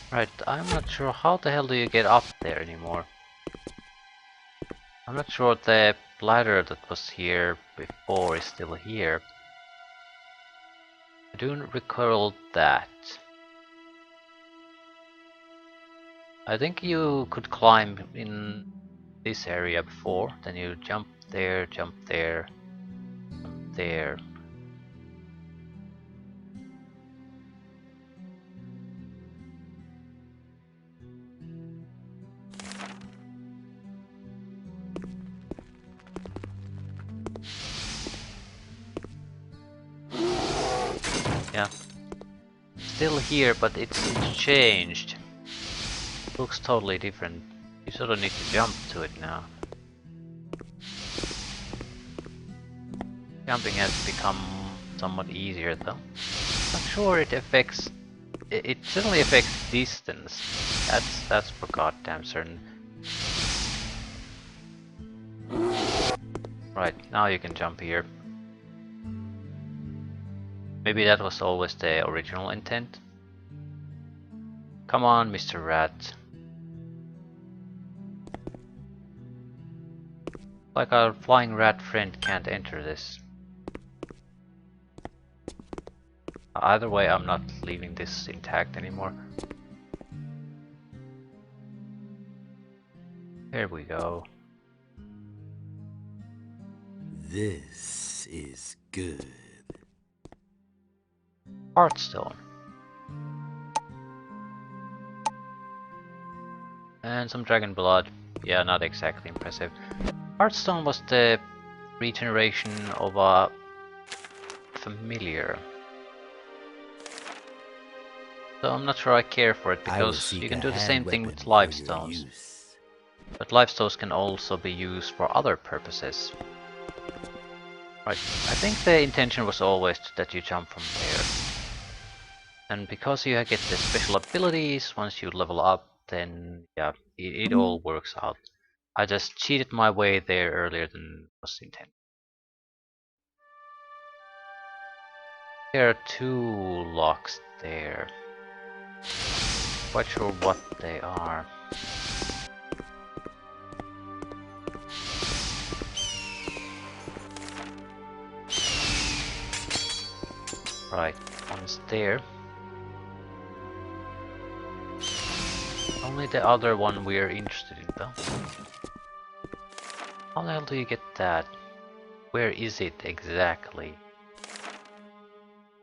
Right, I'm not sure how the hell do you get up there anymore. I'm not sure the ladder that was here before is still here. I don't recall that. I think you could climb in this area before, then you jump there, jump there, jump there. Yeah, still here, but it's changed. Looks totally different. You sort of need to jump to it now. Jumping has become somewhat easier though. Not sure it affects. It certainly affects distance. That's for goddamn certain. Right, now you can jump here. Maybe that was always the original intent. Come on, Mr. Rat. Like our flying rat friend can't enter this. Either way, I'm not leaving this intact anymore. There we go. This is good. Heartstone. And some dragon blood. Yeah, not exactly impressive. Heartstone was the regeneration of a familiar. So I'm not sure I care for it because you can do the same thing with livestones. But livestones can also be used for other purposes. Right, I think the intention was always that you jump from there. And because you get the special abilities once you level up, then yeah, it all works out. I just cheated my way there earlier than was intended. There are 2 locks there. Quite sure what they are. Right, one's there. Only the other one we're interested in though. How the hell do you get that? Where is it exactly?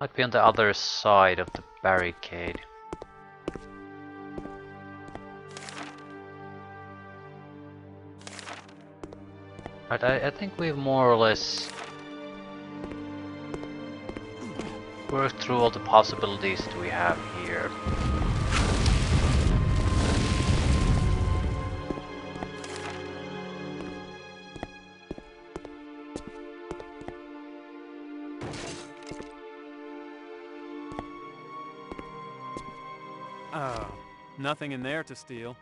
Might be on the other side of the barricade. Right, I think we've more or less worked through all the possibilities that we have here. Nothing in there to steal.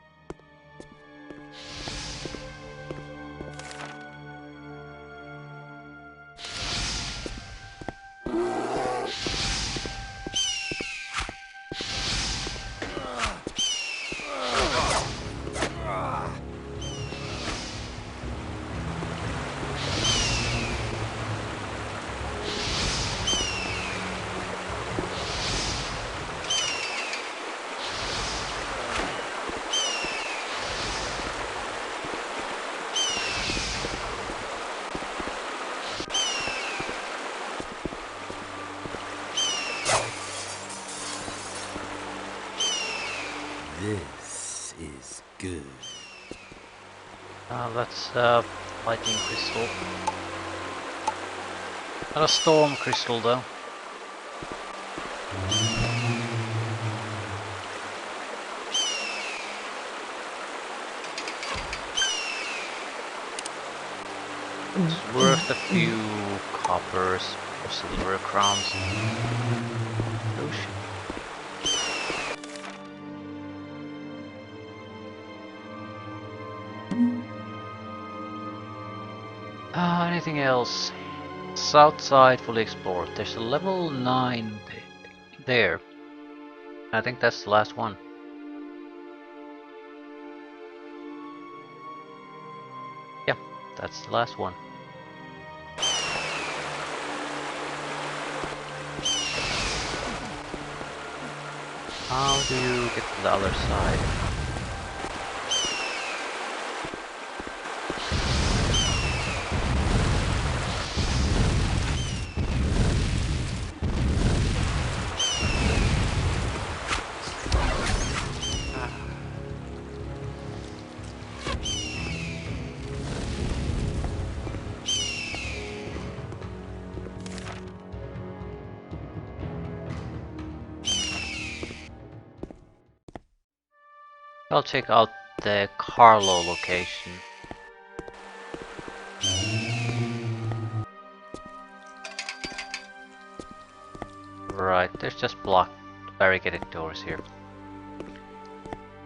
This is good. That's lightning crystal. Not a storm crystal though. It's worth a few coppers or silver crowns. Oh shit. Anything else? South side fully explored. There's a level 9 there. I think that's the last one. Yeah, that's the last one. How do you get to the other side? I'll check out the Carlo location. Right, there's just blocked barricaded doors here.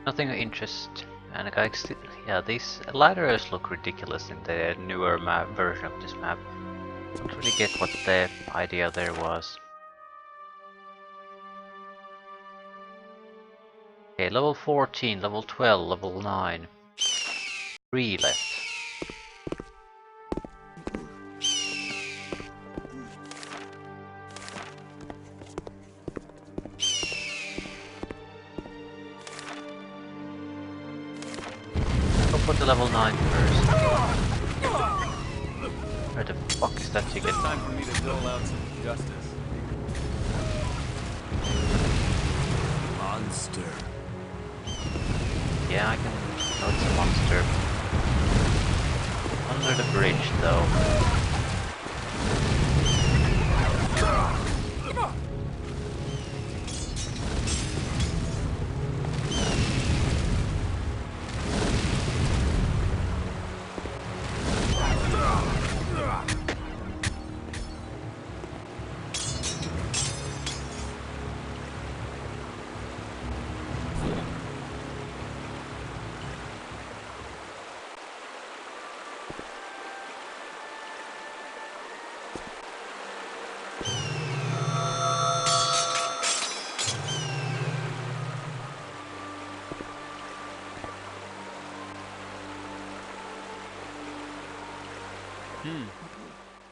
Nothing of interest. And yeah, these ladders look ridiculous in the newer version of this map. Don't really get what the idea there was. Okay, level 14, level 12, level 9. 3 left. Nobody to level 9 first. Where the fuck is that ticket? It's time for me to dole out some justice. Monster. Yeah, I can know it's a monster. Under the bridge, though.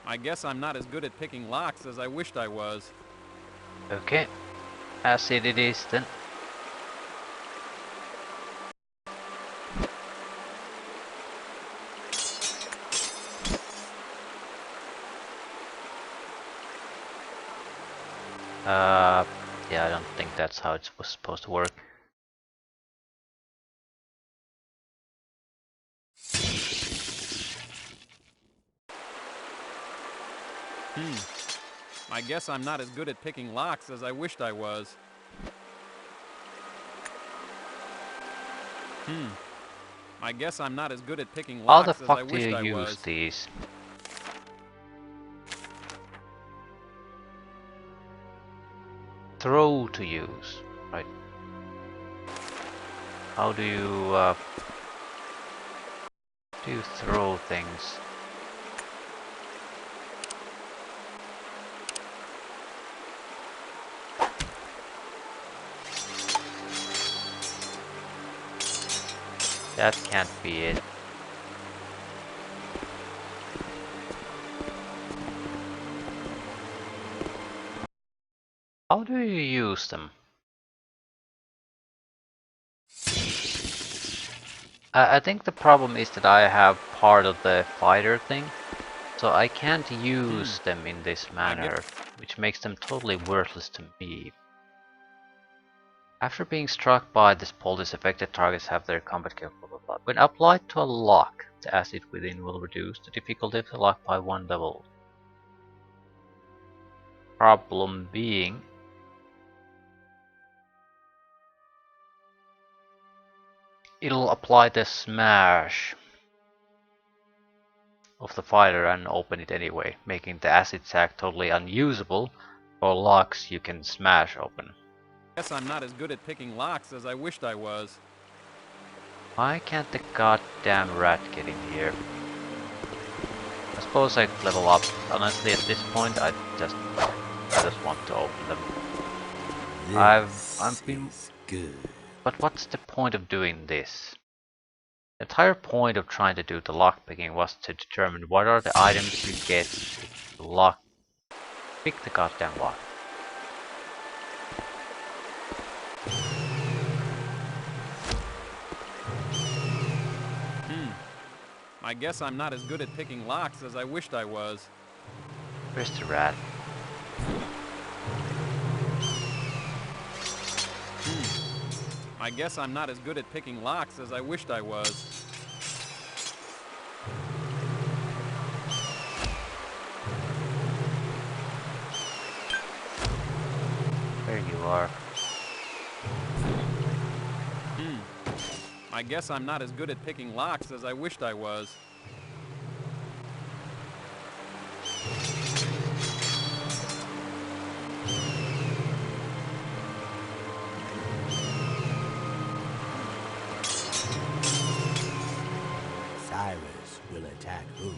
I guess I'm not as good at picking locks as I wished I was. Okay. Acid it is then. Yeah, I don't think that's how it was supposed to work. I guess I'm not as good at picking locks as I wished I was. I guess I'm not as good at picking How locks the as I fuck do wished you I use was. these? Throw to use, right? How do you throw things? That can't be it. How do you use them? I think the problem is that I have part of the fighter thing, so I can't use them in this manner, which makes them totally worthless to me. After being struck by this poultice, affected targets have their combat skill, blah blah blah. When applied to a lock, the acid within will reduce the difficulty of the lock by 1 level. Problem being, it'll apply the smash of the fighter and open it anyway, making the acid sac totally unusable for locks you can smash open. Guess I'm not as good at picking locks as I wished I was. Why can't the goddamn rat get in here? I suppose I could level up. Honestly, at this point, I just want to open them. I've been good. But what's the point of doing this? The entire point of trying to do the lockpicking was to determine what are the items you get to lock. Pick the goddamn lock. I guess I'm not as good at picking locks as I wished I was. Where's the rat? I guess I'm not as good at picking locks as I wished I was. There you are. I guess I'm not as good at picking locks as I wished I was. Cyrus will attack who?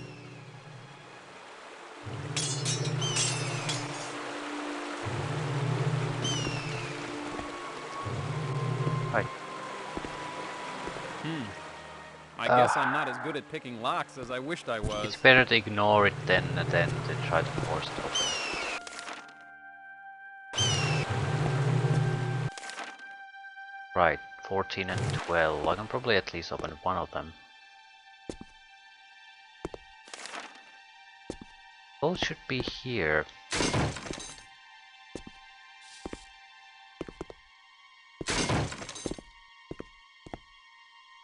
Right. I guess I'm not as good at picking locks as I wished I was. It's better to ignore it than to try to force it open. Right, 14 and 12. I can probably at least open one of them. Both should be here.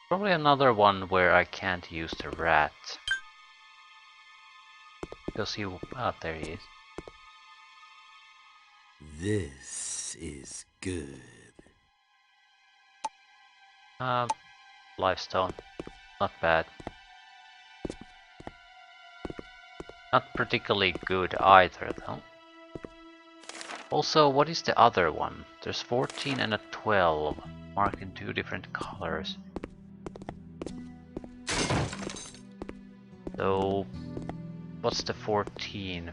Probably another one where I can't use the rat. Because he... oh, there he is. This is good. Lifestone. Not bad. Not particularly good either, though. Also, what is the other one? There's 14 and a 12, marked in 2 different colors. So, what's the 14?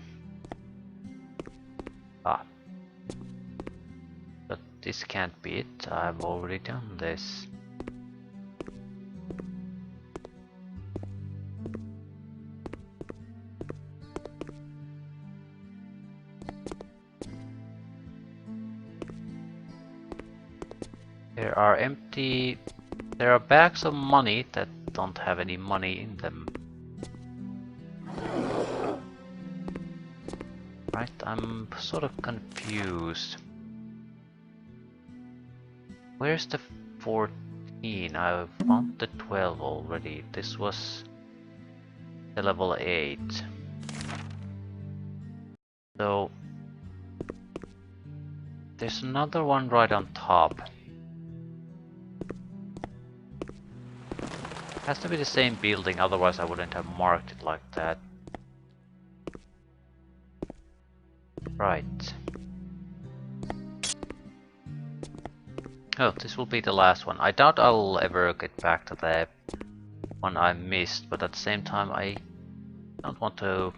Ah. But this can't be it, I've already done this. There are empty... there are bags of money that don't have any money in them. Right, I'm sort of confused. Where's the 14? I found the 12 already. This was the level 8. So... there's another one right on top. Has to be the same building, otherwise I wouldn't have marked it like that. Right. Oh, this will be the last one. I doubt I'll ever get back to the one I missed, but at the same time I don't want to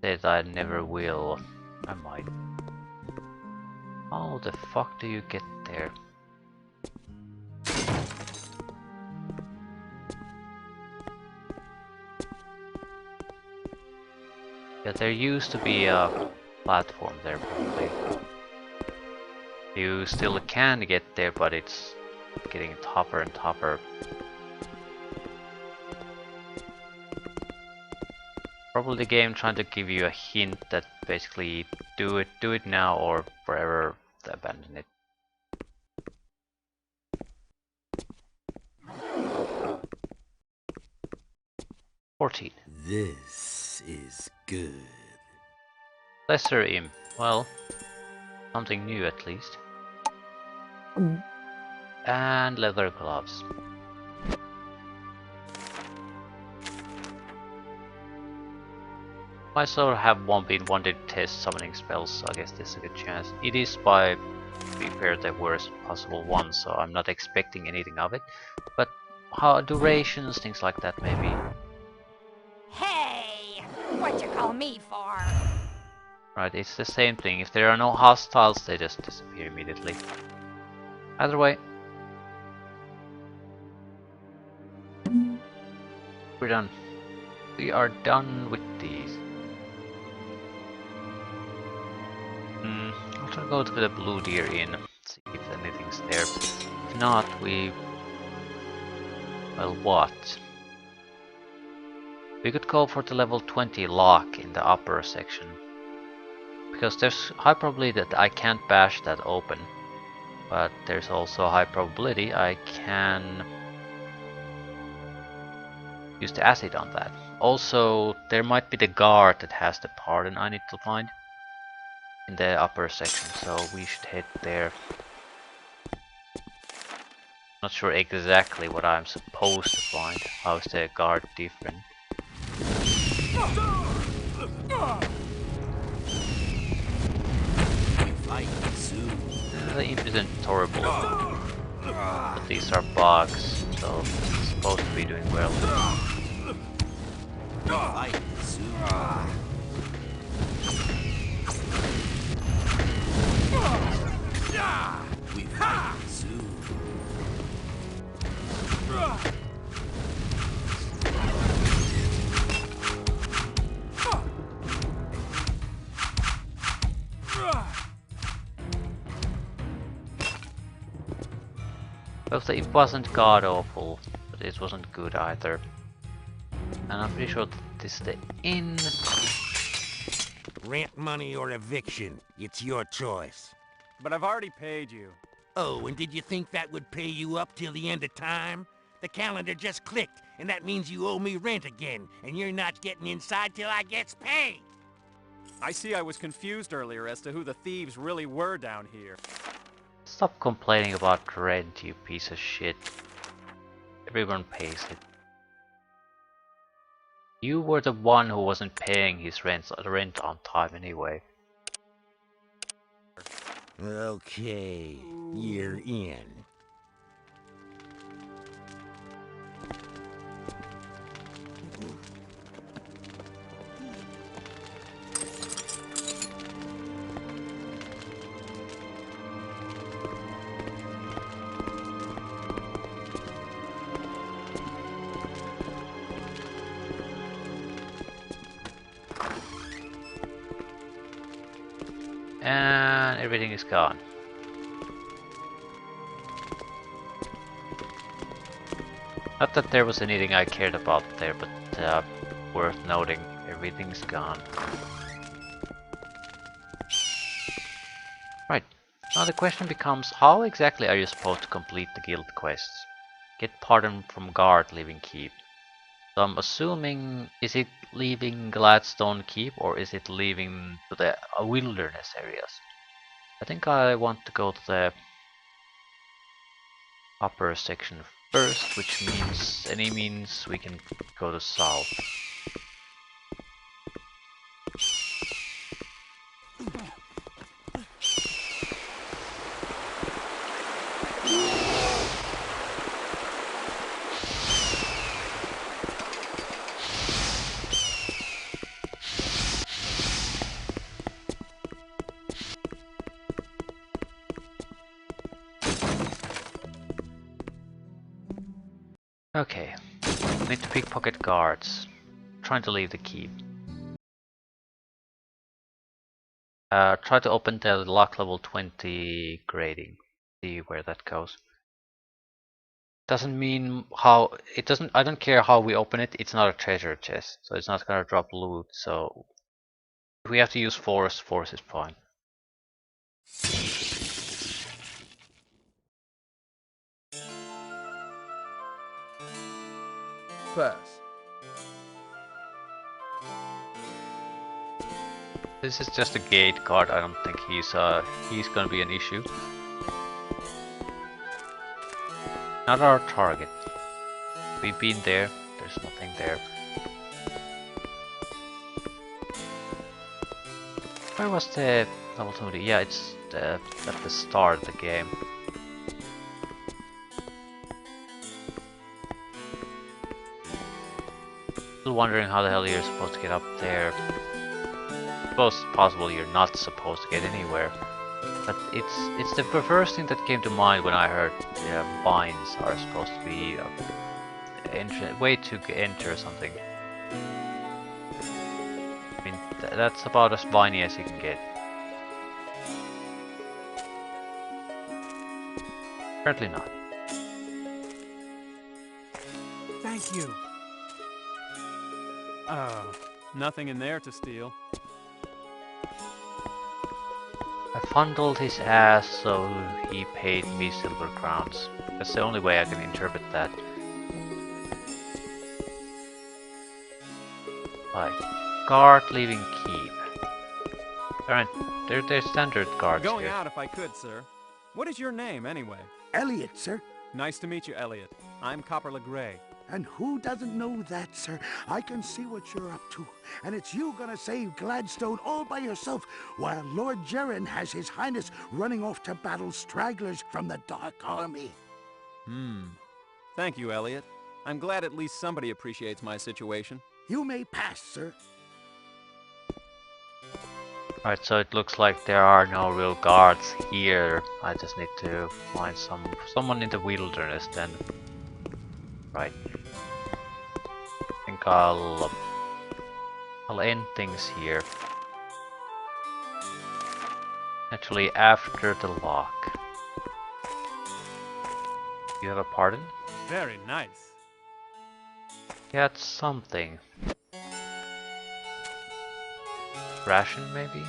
say that I never will. I might. How the fuck do you get there? Yeah, there used to be a platform there probably. You still can get there, but it's getting tougher and tougher. Probably the game trying to give you a hint that basically do it now or forever abandon it. This is good. Lesser imp. Well, something new at least. And leather gloves. I sort of have been wanted to test summoning spells, so I guess this is a good chance. It is, by to be fair, the worst possible one, so I'm not expecting anything of it. But how durations, things like that, maybe. Hey! What you call me for? Right, it's the same thing. If there are no hostiles, they just disappear immediately. Either way. We're done. We are done with these. I'll try to go to the Blue Deer Inn, see if anything's there. If not, we... well, what? We could go for the level 20 lock in the upper section. Because there's high probability that I can't bash that open. But there's also a high probability I can use the acid on that. Also, there might be the guard that has the pardon I need to find in the upper section, so we should head there. Not sure exactly what I'm supposed to find. How is the guard different? The imp isn't horrible, but these are bugs, so it's supposed to be doing well. We fight soon. Well, it wasn't god awful, but it wasn't good either. And I'm pretty sure is the inn. Rent money or eviction. It's your choice. But I've already paid you. Oh, and did you think that would pay you up till the end of time? The calendar just clicked, and that means you owe me rent again, and you're not getting inside till I gets paid. I see I was confused earlier as to who the thieves really were down here. Stop complaining about rent, you piece of shit. Everyone pays it. You were the one who wasn't paying his rent on time anyway. Okay, you're in. And everything is gone. Not that there was anything I cared about there, but worth noting, everything's gone. Right, now the question becomes, how exactly are you supposed to complete the guild quests? Get pardon from guard leaving keep. So I'm assuming, is it leaving Gladstone Keep or is it leaving to the wilderness areas? I think I want to go to the upper section first, which means we can go to south. Okay, need to pickpocket guards. Trying to leave the keep. Try to open the lock level 20 grading. See where that goes. Doesn't mean how it doesn't. I don't care how we open it. It's not a treasure chest, so it's not gonna drop loot. So if we have to use force, force is fine. Pass. This is just a gate guard. I don't think he's gonna be an issue. Not our target. We've been there. There's nothing there. Where was the level 20? Yeah, it's at the start of the game. Still wondering how the hell you're supposed to get up there. Suppose possible you're not supposed to get anywhere. But it's the first thing that came to mind when I heard vines are supposed to be a way to enter something. I mean, that's about as viney as you can get. Apparently not. Thank you. Nothing in there to steal. I fondled his ass, so he paid me silver crowns. That's the only way I can interpret that. Right. Guard leaving keep. They're standard guards Going here. out if I could, sir. What is your name, anyway? Elliot, sir. Nice to meet you, Elliot. I'm Copper LeGray. And who doesn't know that, sir? I can see what you're up to. And it's you gonna save Gladstone all by yourself, while Lord Jaren has His Highness running off to battle stragglers from the Dark Army. Thank you, Elliot. I'm glad at least somebody appreciates my situation. You may pass, sir. Alright, so it looks like there are no real guards here. I just need to find someone in the wilderness then. Right. I think I'll end things here. Actually, after the lock. You have a pardon? Very nice. Yeah, it's something. ration, maybe?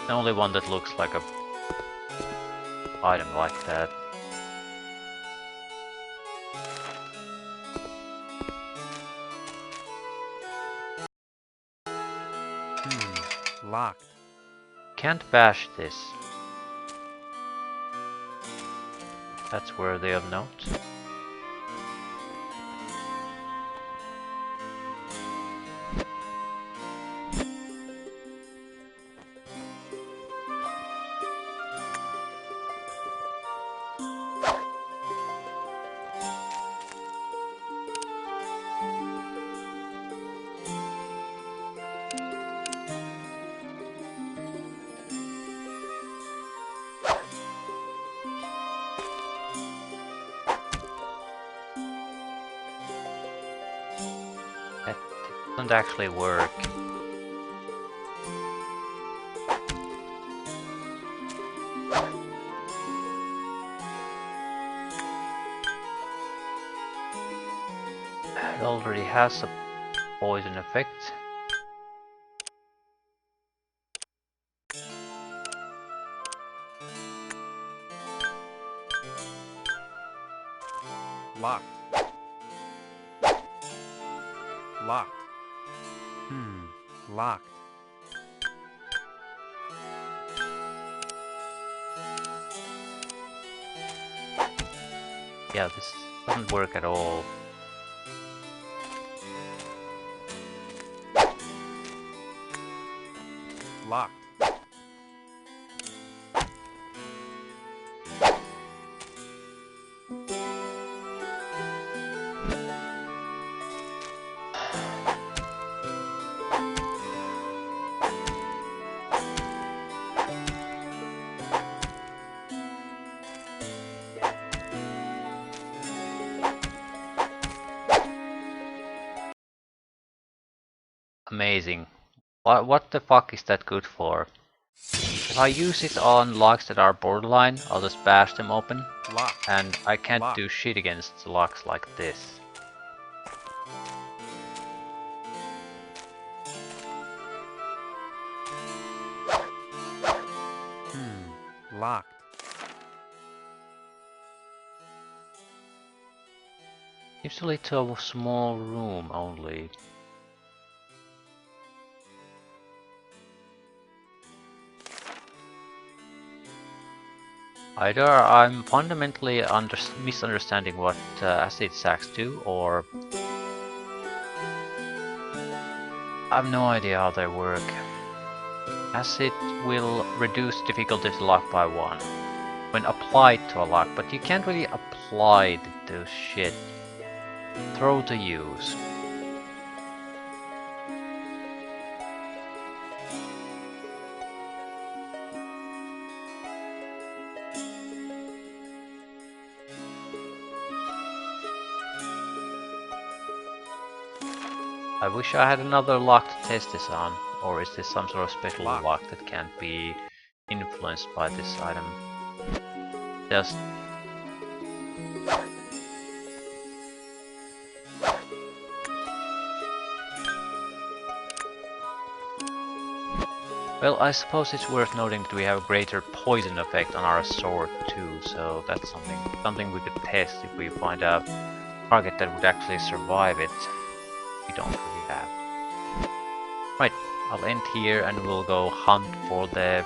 The only one that looks like a item like that. Locked. Can't bash this. That's worthy of note. That doesn't actually work. It already has a poison effect. Locked. Locked. Locked. Yeah, this doesn't work at all. Locked. Amazing. What the fuck is that good for? If I use it on locks that are borderline, I'll just bash them open. Locked. And I can't Locked. do shit against locks like this. Locked. Seems to lead to a small room only. Either I'm fundamentally misunderstanding what acid sacs do, or I have no idea how they work. Acid will reduce difficulty to lock by 1 when applied to a lock, but you can't really apply it to shit. Throw to use. I wish I had another lock to test this on, or is this some sort of special lock that can't be influenced by this item? Just... Well, I suppose it's worth noting that we have a greater poison effect on our sword too, so that's something we could test if we find a target that would actually survive it. We don't really have. Right, I'll end here and we'll go hunt for the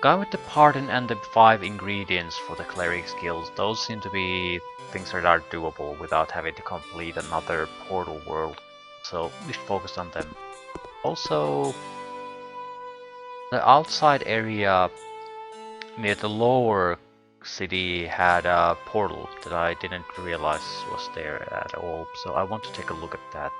guy with the pardon and the 5 ingredients for the cleric skills. Those seem to be things that are doable without having to complete another portal world, so we should focus on them. Also, the outside area near the lower city had a portal that I didn't realize was there at all, so I want to take a look at that.